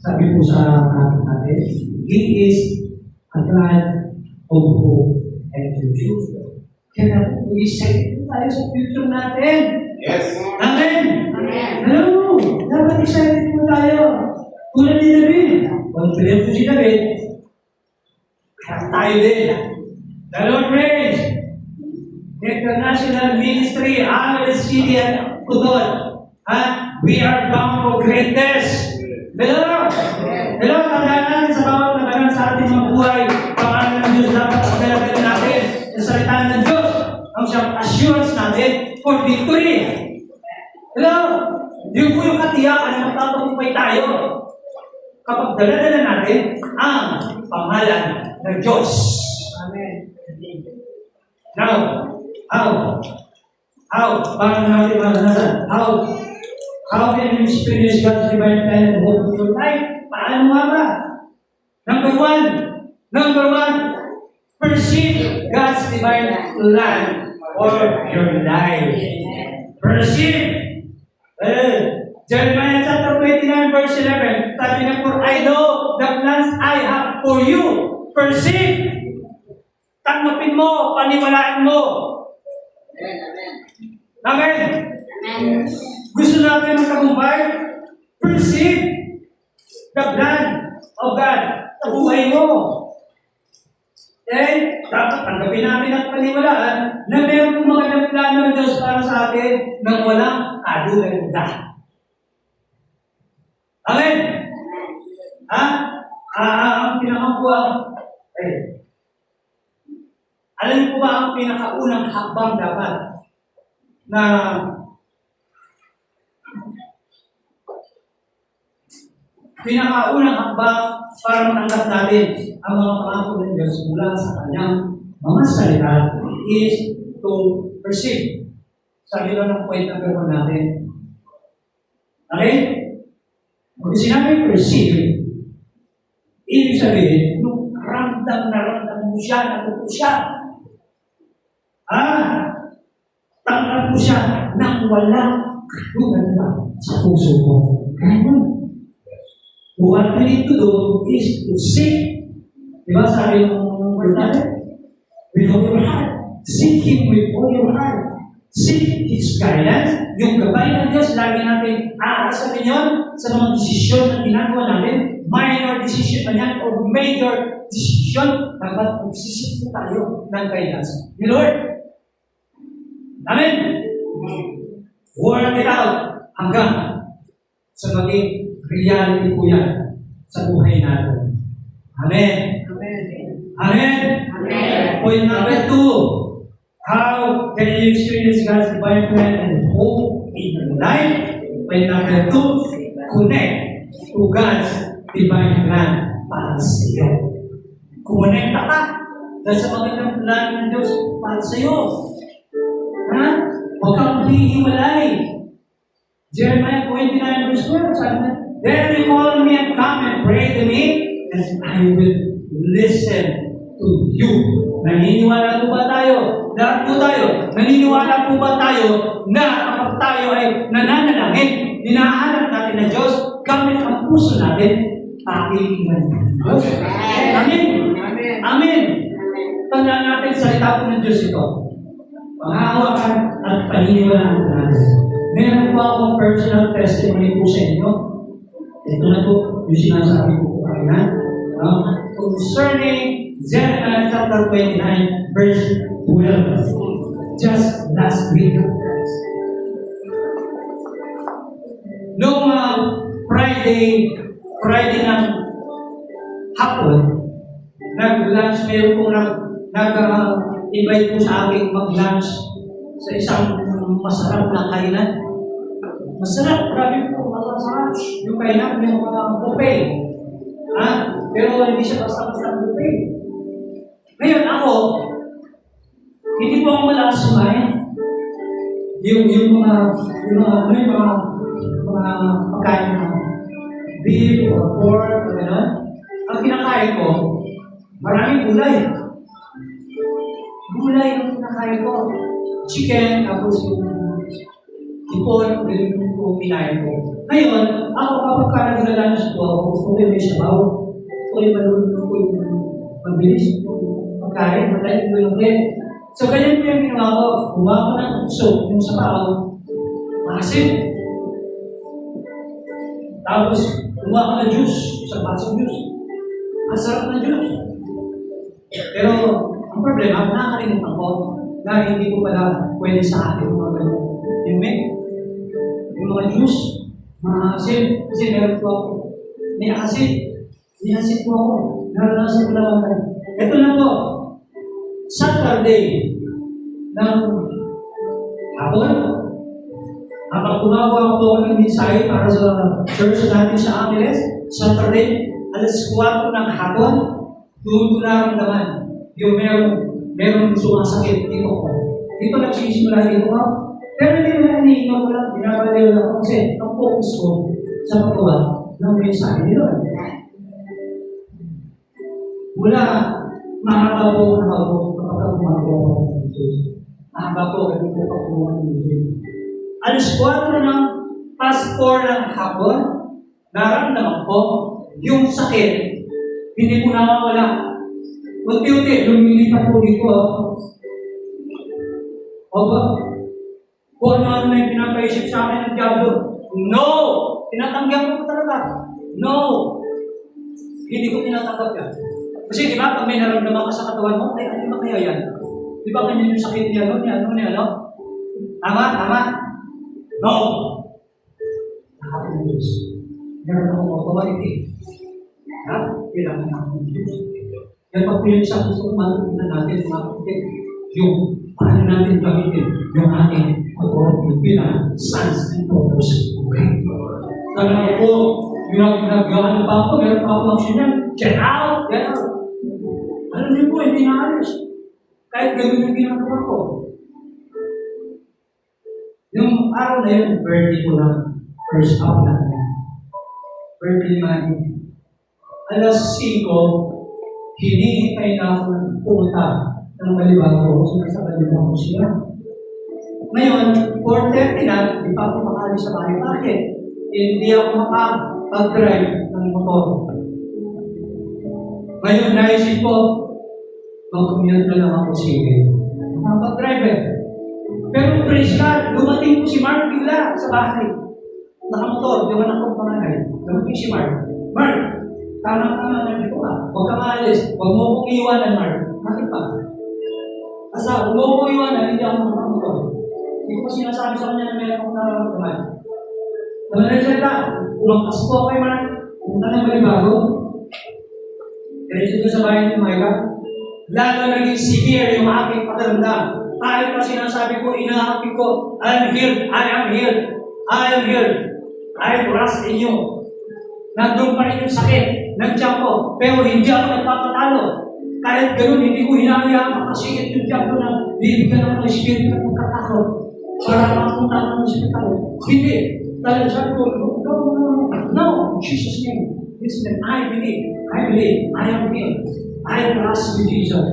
Sabi po sa ating natin, He is a God of hope and future. Kaya po, excited tayo sa future natin. Yes. Amen? Amen. Hello! Dapat excited po tayo. Tulad ni David. Confident po si David. Kaya tayo din. The Lord reigns. International Ministry, RSCD at Udon. We are bound for greatness. Hello! Hello, tandaan natin sa bawat naganan sa ating mga buhay. Pangalan ng Diyos dapat pagdalagan natin sa salita ng Diyos. Ang siyang assurance natin for victory. Hello! Yun po yung katiyakan na magtatagumpay tayo kapag dala-dala natin ang pangalan ng Diyos. Amen. Now, how? Paano natin maranasan? How can you experience God's divine plan and hope in your life? Paano nga ba? Number one, perceive God's divine plan for your life. Perceive. Jeremiah chapter 29 verse 11, sabi niya, for I know the plans I have for you. Perceive. Tanggapin mo, paniwalaan mo. Amen. Amen. Gusto natin magtagumpay? Perceive the plan of God sa buhay mo. Okay? Dapat tanggapin natin at paniwalaan na mayroon pong magandang plano ng Diyos para sa atin nang walang kaduda. Amen? Ang pinakabuang, alam niyo po ba ang pinakaunang hakbang dapat na pinakaunang hakbang para matanggap natin ang mga pangako ng Diyos mula sa kanyang mga salita is to perceive. Sabi lang ng point number 1 natin. Okay? Kung sinabi perceive, ibig sabihin, nung ramdam mo siya, natuto siya. Tanggap mo siya nang walang kaduda sa puso mo. Ganun. What we need to do is to seek. Diba sabi ng word natin? With all your heart. Seek Him with all your heart. Seek His guidance. Yung gabay ng Diyos, lagi natin aasamin yun sa mga desisyon na ginagawa natin. Minor decision man yan o major decision, dapat magsisip po tayo ng guidance ni Lord. Amen? Work it out hanggang sa maging reality po yan sa buhay natin. Amen? Amen? Point number 2. How can you experience God's divine plan and hope in your life? Point number 2. Connect to God's divine plan para sa iyo. Kumonekta ka dahil sa magandang plan ng Diyos para sa iyo. Huwag kang hihiwalay. Jeremiah 29 verse 12, sabi na, there you call me and come and pray to me, and I will listen to you. Naniniwala po ba tayo? Lahat po tayo. Naniniwala po ba tayo na kapag tayo ay nananalangin, hinahanap natin na Diyos, gamit ang puso natin, pakinggan ng Diyos. Amen. Amen. Tandaan natin sa salita po ng Diyos ito. Panghahawakan at paniniwalaan natin. Meron po akong personal testimony po sa inyo. Ito na po yung sinasabi ko po kanina. Concerning Jeremiah chapter 29 verse 12. Just last week. Noong Friday ng hapon, nag-lunch, meron pong nag-invite po sa akin mag-lunch sa isang masarap na kainan. Masarap, grabe po, masarap. Yung kainan, yung buffet. Pero hindi siya basta-basta buffet. Ngayon ako, hindi po ako malakas kumain. Yung mga pagkain na beef or pork o gano'n. Ang kinakain ko, maraming gulay. Gulay ang kinakain ko. Chicken, tapos yung ipon, ganun po kinain ko. Ngayon, ako kapag ka naglalunch po ako, gusto ko yung may sabaw. Gusto ko yung malulunod ko yung mabilis pagkain, madali ko yung din. So, ganyan po yung ginawa ko. Kumawa ko ng soup, yung sabaw, maasim. Tapos, kumawa ko ng juice, isang basong juice. Ang sarap ng juice. Pero, ang problema, nakakalimutan ko na hindi ko pala pwede sa akin yung mga ganun. Yung mga juice, maasim. Kasi meron po ako. May asin po ako. Naranasan ko lang ako. Ito lang po. Saturday ng hapon, habang tumawag po ako ng mensahe para sa church natin sa Angeles, Saturday, alas 4 ng hapon, doon ko naramdaman yung meron sumasakit dito ko. Dito nagsisimula dito ko. Pero hindi na iniinom ko lang, binabaliw lang ako kasi ang focus ko sa paggawa ng mensahe nila. Mula mahaba po na ako kapag gumagawa ko ng Jesus. Mahaba po kapag gumagawa ng Jesus. Alas 4 ng past 4 ng hapon, naramdaman ko yung sakit, hindi ko nawawala. Unti-unti, lumilipat po dito. Opo, kung ano na yung pinapaisip sa akin ng diablo, no! Tinatanggihan ko talaga. No! Hindi ko tinatanggap yan. Kasi di ba, pag may naramdaman ka sa katawan mo, ay ano ba kaya yan? Di ba ganyan yung sakit niya, ano? Tama? No! Nakapin ng Diyos. Meron akong authority. Ha? Kailangan akong Diyos. Kaya pag pinagsak gusto kong matutunan natin, yung paano natin gamitin yung ating authority bilang sons and daughters. Okay? Kaya po, yung nag-gawaan pa ako, meron pa ako action yan. Get out! Alam niyo po, hindi naalis. Kahit gawin yung ginagawa ko. Yung araw na yun, birthday ko lang. First up lang yan. Birthday money. Alas 5, hinihintay na ako ng pumunta ng Balibago. Nasa Balibago siya. Ngayon, 4:30 na, di pa ako makalis sa bahay. Bakit? Hindi ako makapag-drive ng motor. Ngayon, naisip ko, mag-commute na lang ako sige. Makapag-drive. Pero praise God, dumating po si Mark bigla sa bahay. Nakamotor, di ba panganay? Dumating si Mark. Mark, tama nandito ka. Huwag ka maalis. Huwag mo kong iwanan, Mark. Bakit pa? Asa, huwag mo kong iwanan, hindi ako makamotor. Hindi ko sinasabi sa kanya na meron akong nararamdaman. Nalala, umangkas po kay Mark. Pumunta ng Balibago. Diretso doon sa bahay ni Micah. Lalo naging severe yung aking pakiramdam. Kahit pa sinasabi ko, inaapin ko, I am healed. I trust in you. Nandun pa rin yung sakit ng tiyan ko, pero hindi ako nagpapatalo. Kahit ganun, hindi ko hinahayaan makasigit yung tiyan ko na bibigyan ako ng espiritu at magkatakot para mapunta ng ospital. Hindi. Dahil sabi ko, no, in Jesus' name. Listen, I believe, I am healed. I trust in Jesus.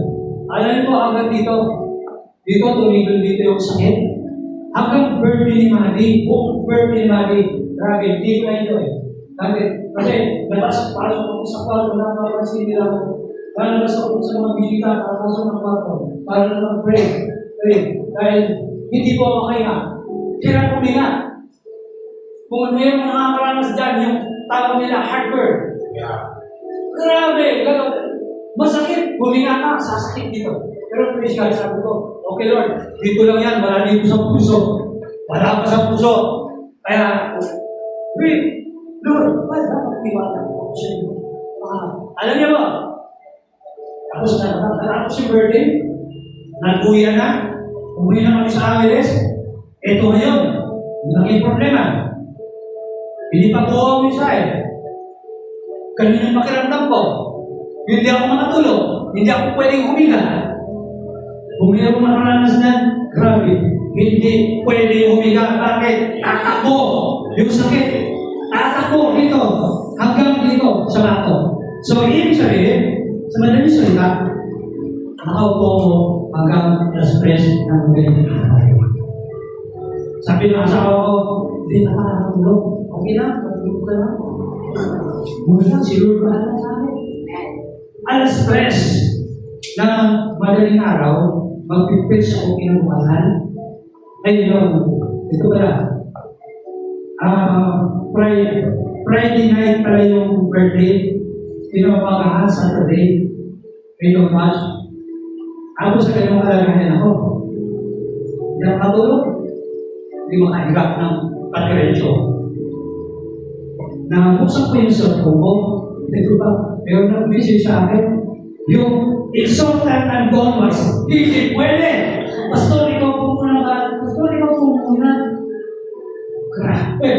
Alam niyo po, hanggang dito tumigil dito yung sakit. Hanggang birthday ni Maddie, buong birthday ni Maddie, grabe, hindi ko na ito eh. Kasi, nabasok ako sa kwarto, napapansin nila ako. Lalabas ako sa mga bisita, nakapasok ng kwarto, para naman pray. Dahil, hindi po ako kaya. Kaya puminga. Kung mayroong nakakaranas dyan, yung tawag nila, heartburn. Grabe, gano'n. Masakit, huminga ka, sasakit dito. Pero praise God, sabi ko, okay Lord, dito lang yan, wala dito sa puso. Wala pa sa puso. Kaya, wait, Lord, why dapat iwanan ko sa inyo? Alam niyo ba? Tapos natapos yung birthday, nag-uwi na, umuwi na kami sa Angeles. Ito ngayon, naging problema. Hindi pa po ako mensahe. Ganyan yung pakiramdam ko. Hindi ako makatulog. Hindi ako pwedeng huminga. Kung mayroong makaranas na, grabe, hindi pwede humiga. Bakit? Tatakbo yung sakit. Tatakbo dito, hanggang dito sa bato. So, ibig sabihin, sa madaling salita, nakaupo mo hanggang alas 3 ng ganyan araw. Sabi ng asawa ko, hindi na nakakatulog. Okay na, matulog ka na. Muna, si Lord bahala sa akin. Alas 3 ng madaling araw, mag-pitch ako kinabukasan. Ay, ito pala. Friday night pala yung birthday. Pinapagahan Saturday. May March. Ako sa ganung kalagayan ako. Hindi ako katulog. Hindi makahigap ng patirencho. Nabuksan ko yung cellphone ko. Ito ba? Meron na message sa akin. Yung exortant and donors. Hindi pwede. Pastor, ikaw po muna ba? Pastor, ikaw po muna. Grabe.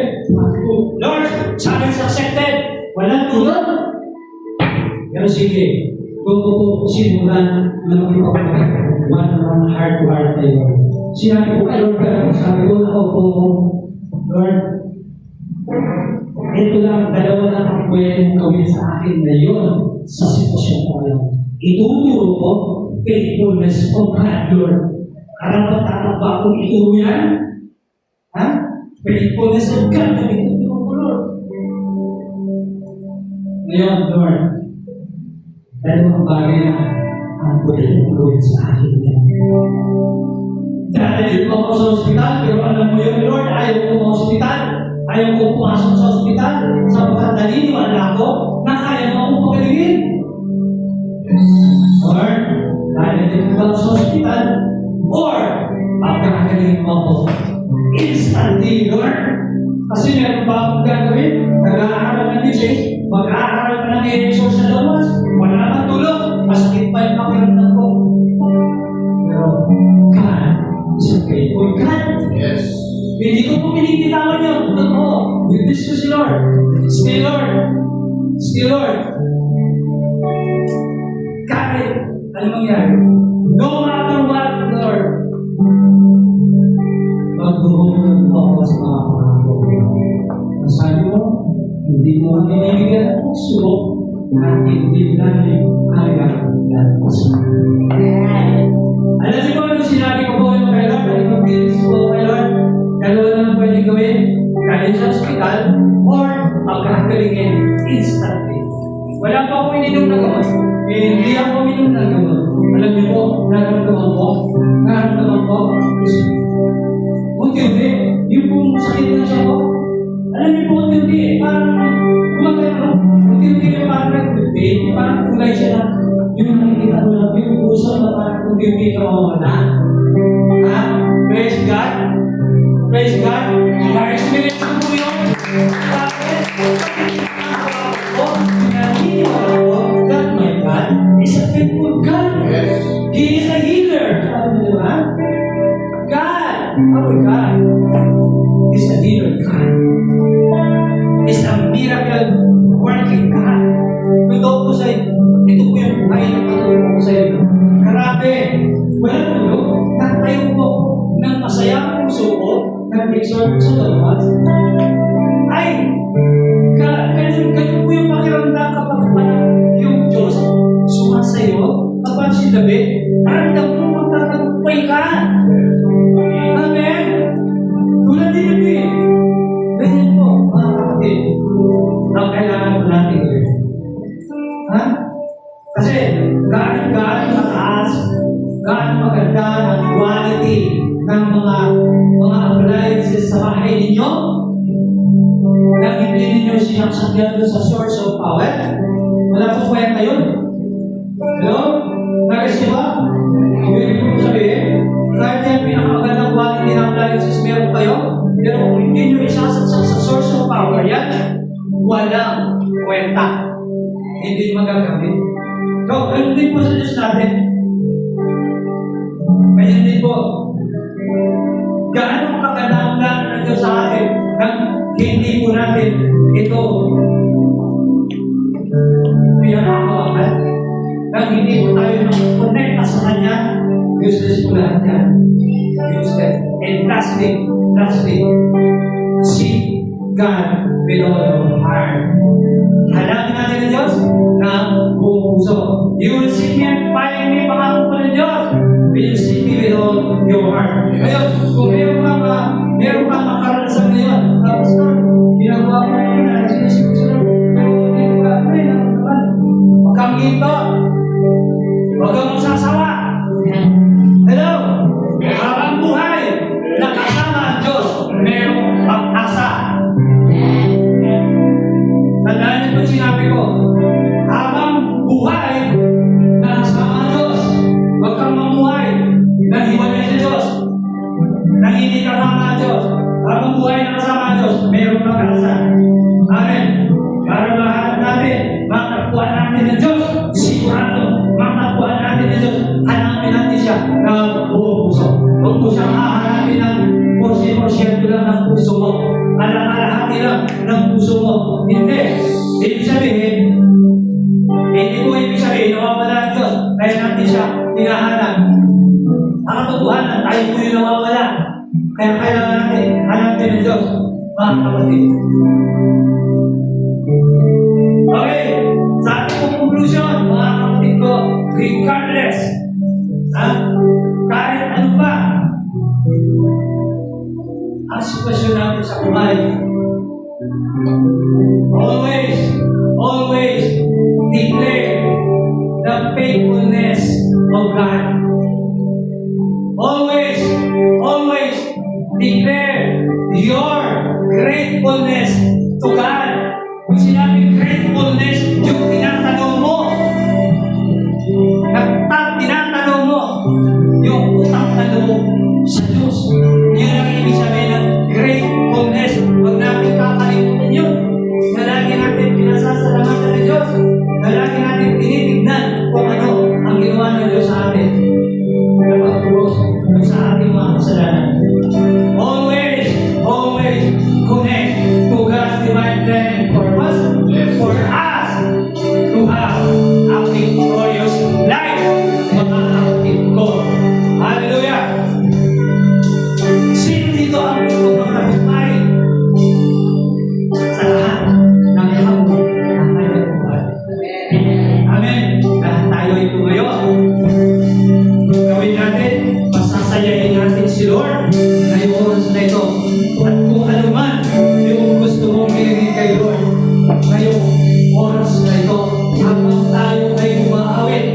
Lord, challenge accepted. Walang tulog. Pero sige, kung po simulan na magpapagod, one heart to heart tayo. Sinabi ko kay Lord, sabi ko, ako po, Lord, ito lang, dalawa lang ang pwede gawin sa akin ngayon sa sitwasyon ko ngayon. Ituturo ko, faithfulness of God, Lord. Karapat-dapat ba akong ituro yan? Ha? Faithfulness of God, na ituturo ko, Lord. Ngayon, Lord, dalawang bagay na ang pwede kong gawin sa akin yan. Dahil ako sa ospital, pero alam mo yun, Lord, ayaw ko sa ospital. Ayaw ko pumasok sa ospital sapagkat naniniwala ako na kaya mo akong pagalingin. Or, dahil ko sa ospital, or, pagkakalingin mo ako instantly, Lord. Kasi meron ba akong gagawin? Nag-aaral ng DJ, mag-aaral ka ng resource sa lawas, wala kang tulog, masakit pa yung pakiramdam ko. Pero, God is a faithful God. Yes. Hindi ko po pinipitawan yun. Totoo. Witness ko si Lord. Still Lord. Still Lord. Kahit, ano mangyari? No matter what, Lord. Magduhong ako sa mga pangako. Nasabi mo, hindi mo kami bibigyan ng puso at hindi namin kaya ng puso. Alam niyo ano sinabi ko po yung kay Lord? Ano yung feelings ko kay Lord? Dalawa lang pwede gawin, kaya sa hospital, or pagkakalingin instantly. Wala pa ako ininom na gamot. Hindi ako ininom na gamot. Alam niyo po, naramdaman ko, unti-unti, yung pong sakit na siya ko, alam niyo po, unti-unti, parang gumagano, unti-unti yung parang nag-pain, parang kulay siya na, yung nakikita mo lang, yung puso na parang unti-unti ka mawala. Ha? Praise God! Praise God! Na-experience ko po yun. Bakit? Naniniwala ko that my God is a faithful God. Yes. He is a healer. Sabi niyo ba? God, our God, is a healer God. Is a miracle working God. Totoo po sa inyo. Ito po yung buhay na patulog ko sa inyo. Grabe. Walang tulog. Nakatayo po ng masayang puso ko nag-exhort sa Thomas. Ay, ganun po yung pakiramdam kapag yung Diyos sumasayo kapag si David, aramdam mo magtatagumpay ka. Amen? Tulad din David. Ganyan po, mga kapatid, ang kailangan po natin gawin. Ha? Kasi, gaano mataas, gaano maganda ang quality ng mga appliances sa bahay ninyo na hindi ninyo sinasakyan doon sa source of power. Wala po kwenta yun. Hello? Nag-isip ba? Ibig ko sabihin, kahit yung pinakamagandang quality ng appliances meron kayo, pero kung hindi nyo isasaksak sa source of power yan, walang kwenta. Hindi magagamit. So, ganun din po sa Diyos natin. Kaya din po, gaano kaganda ang plano ng Diyos sa atin nang hindi po natin ito pinakakawakan, nang hindi po tayo connect sa Kanya, Useless po lahat yan. Useless. And lastly, seek God with all your heart. Hanapin natin ang Diyos ng buong puso. You will seek me and find me, pangako po ng Diyos. Will you seek me with all your heart? Ngayon, kung meron kang makaranasan ngayon, tapos na, ginagawa mo na sinisip ko sila. Huwag kang ito. Huwag kang magsasawa. Hello? Habang buhay, nakasama ang Diyos, merong pag-asa. Tandaan niyo po sinabi ko, habang buhay, nakasama ang Diyos. Huwag kang mamuhay, nahiwalay sa Diyos. Nang hindi kasama ang Diyos. Habang buhay nakasama ang Diyos, merong pag-asa. Amen. Para mahanap natin, matagpuan natin ang Diyos, sigurado, matagpuan natin ang Diyos, hanapin natin siya ng buong puso. Huwag mo siyang hahanapin ng 40% lang ng puso mo. Kalahati lang ng puso mo. Hindi. Ibig sabihin, nawawala ang Diyos. Kaya natin siya hinahanap. Ang katotohanan, tayo po yung nawawala. Kaya kailangan natin hanapin ang Diyos. Mga kapatid. Okay, sa ating pong conclusion, mga kapatid ko, regardless, kahit ano pa, ang sitwasyon natin sa buhay, always declare the faithfulness of God. Always declare your gratefulness to God. Kung sinabing gratefulness, yung tinatanong mo, tinatanong mo, yung utang na loob sa Diyos. Yun ang ibig sabihin ng gratefulness. Huwag natin kakalimutan yun. Na lagi natin pinasasalamatan ng Diyos. Na lagi natin tinitignan kung ano ang ginawa ng Diyos sa atin. Na pagtubos sa ating mga kasalanan. Always connect to God's divine plan and purpose for us to have a victorious life. Mga kapatid ko. Hallelujah! Sino dito ang gusto magtagumpay sa lahat ng hamon ng kanyang buhay? Amen. Lahat tayo ito ngayon. Gawin natin, masasayahin natin si Lord ngayong oras na ito. At kung ano man yung gusto mong hilingin kay Lord ngayong oras na ito, habang tayo ay umaawit,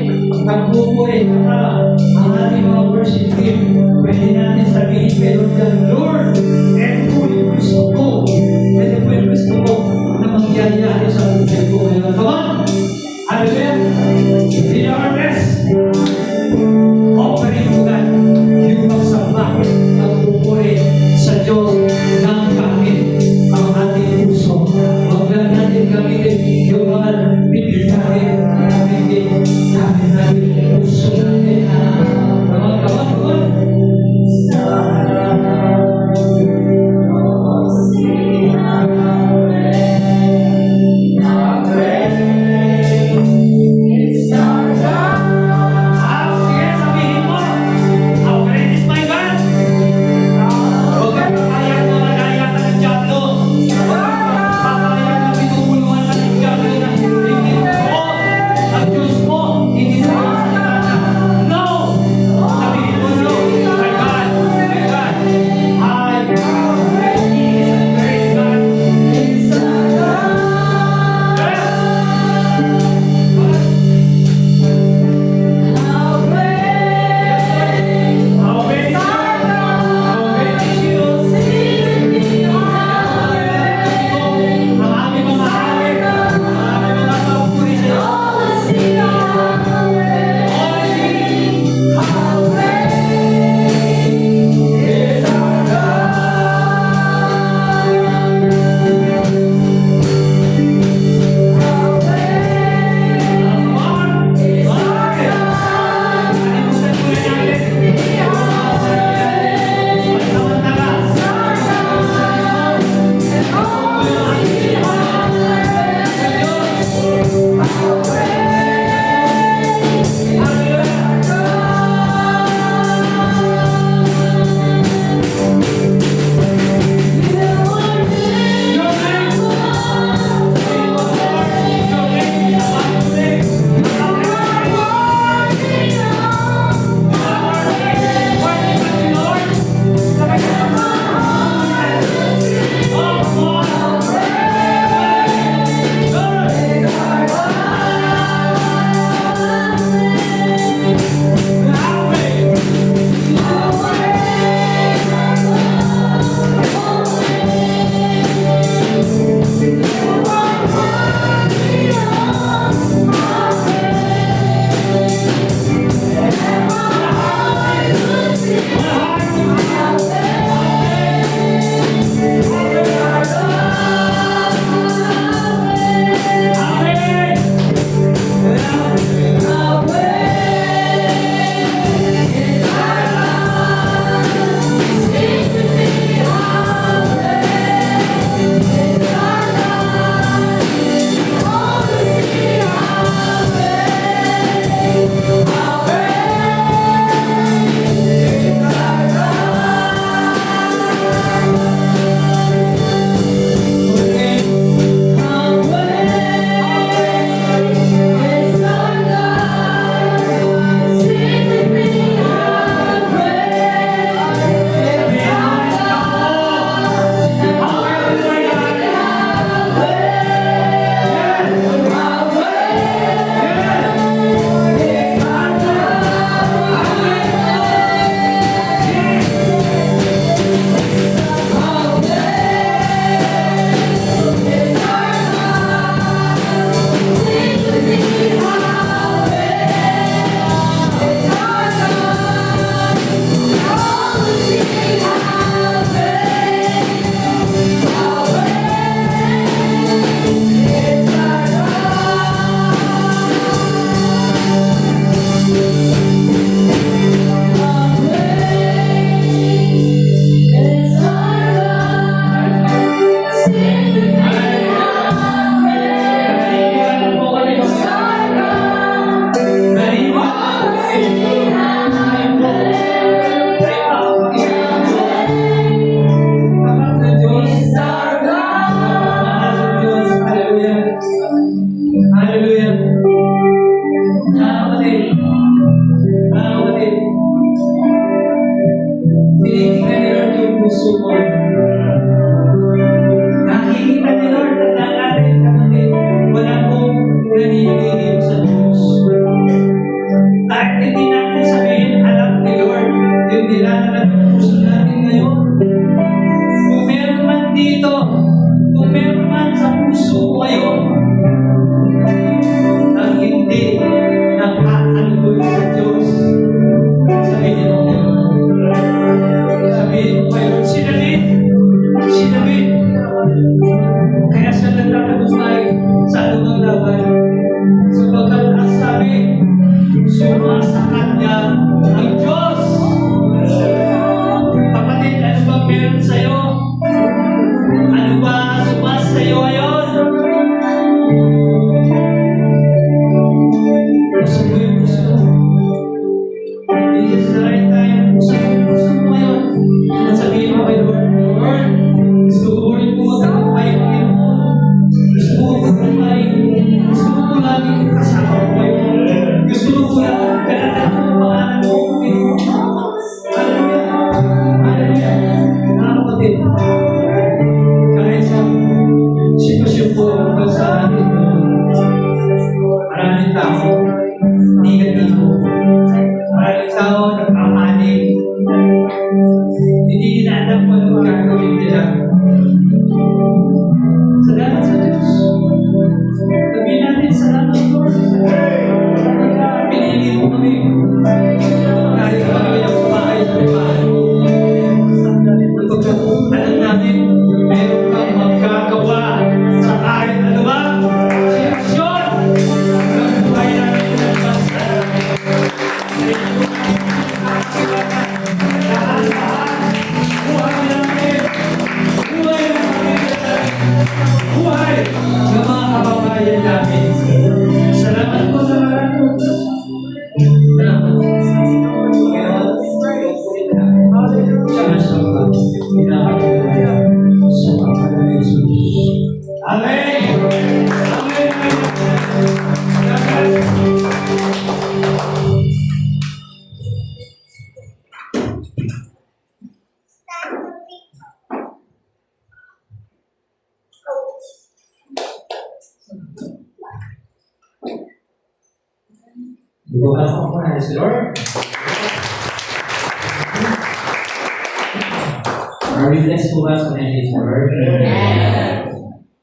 nagpupuri ang ating mga worship team, pwede natin sabihin kay Lord, ito po yung gusto ko. Ito po yung gusto ko na mangyayari sa buhay ko ngayon. Come on! Hallelujah! In our best, offering to God, yung pagsamba, pagpupuri sa Diyos ng gamit ang ating puso. Huwag lang natin gamitin yung mga bibig natin, gamit natin yung puso natin. Come on. Sige, sabihin mo, how great is my God? Huwag kang papayag na malaya ka ng Diablo. Huwag kang papayag na pinupuluhan ka ng Diablo na hindi mo. Ang Diyos mo, hindi mo lagi kasama ko kayo. Gusto ko po na ganatan mo ang pangalan mo. Hallelujah. Hallelujah. Mga kapatid, kahit sa sitwasyon po sa atin, maraming tao, negatibo. Maraming tao nagpapanik. Hindi nila alam kung anong gagawin nila. Salamat sa Diyos. Sabihin natin, salamat Lord. Pinili mo kami. Kahit kami ang kumain sa bahay mo. Alam natin, meron kang magkagawa sa kahit ano ba? Sitwasyon. Ang buhay namin ng basta. Buhay namin. Buhay namin. Buhay ng mga kababayan namin. Salamat po sa mga ito. Salamat. Salamat sa mga pinakakilala sa pangalan ni Jesus. Amen! Amen! Salamat. Ibukas mo po na si Lord. Are we blessed po ba sa His Word?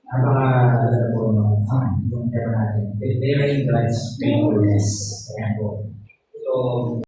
Napaka-ganda po yung tema natin. Declaring God's faithfulness. Ayan po.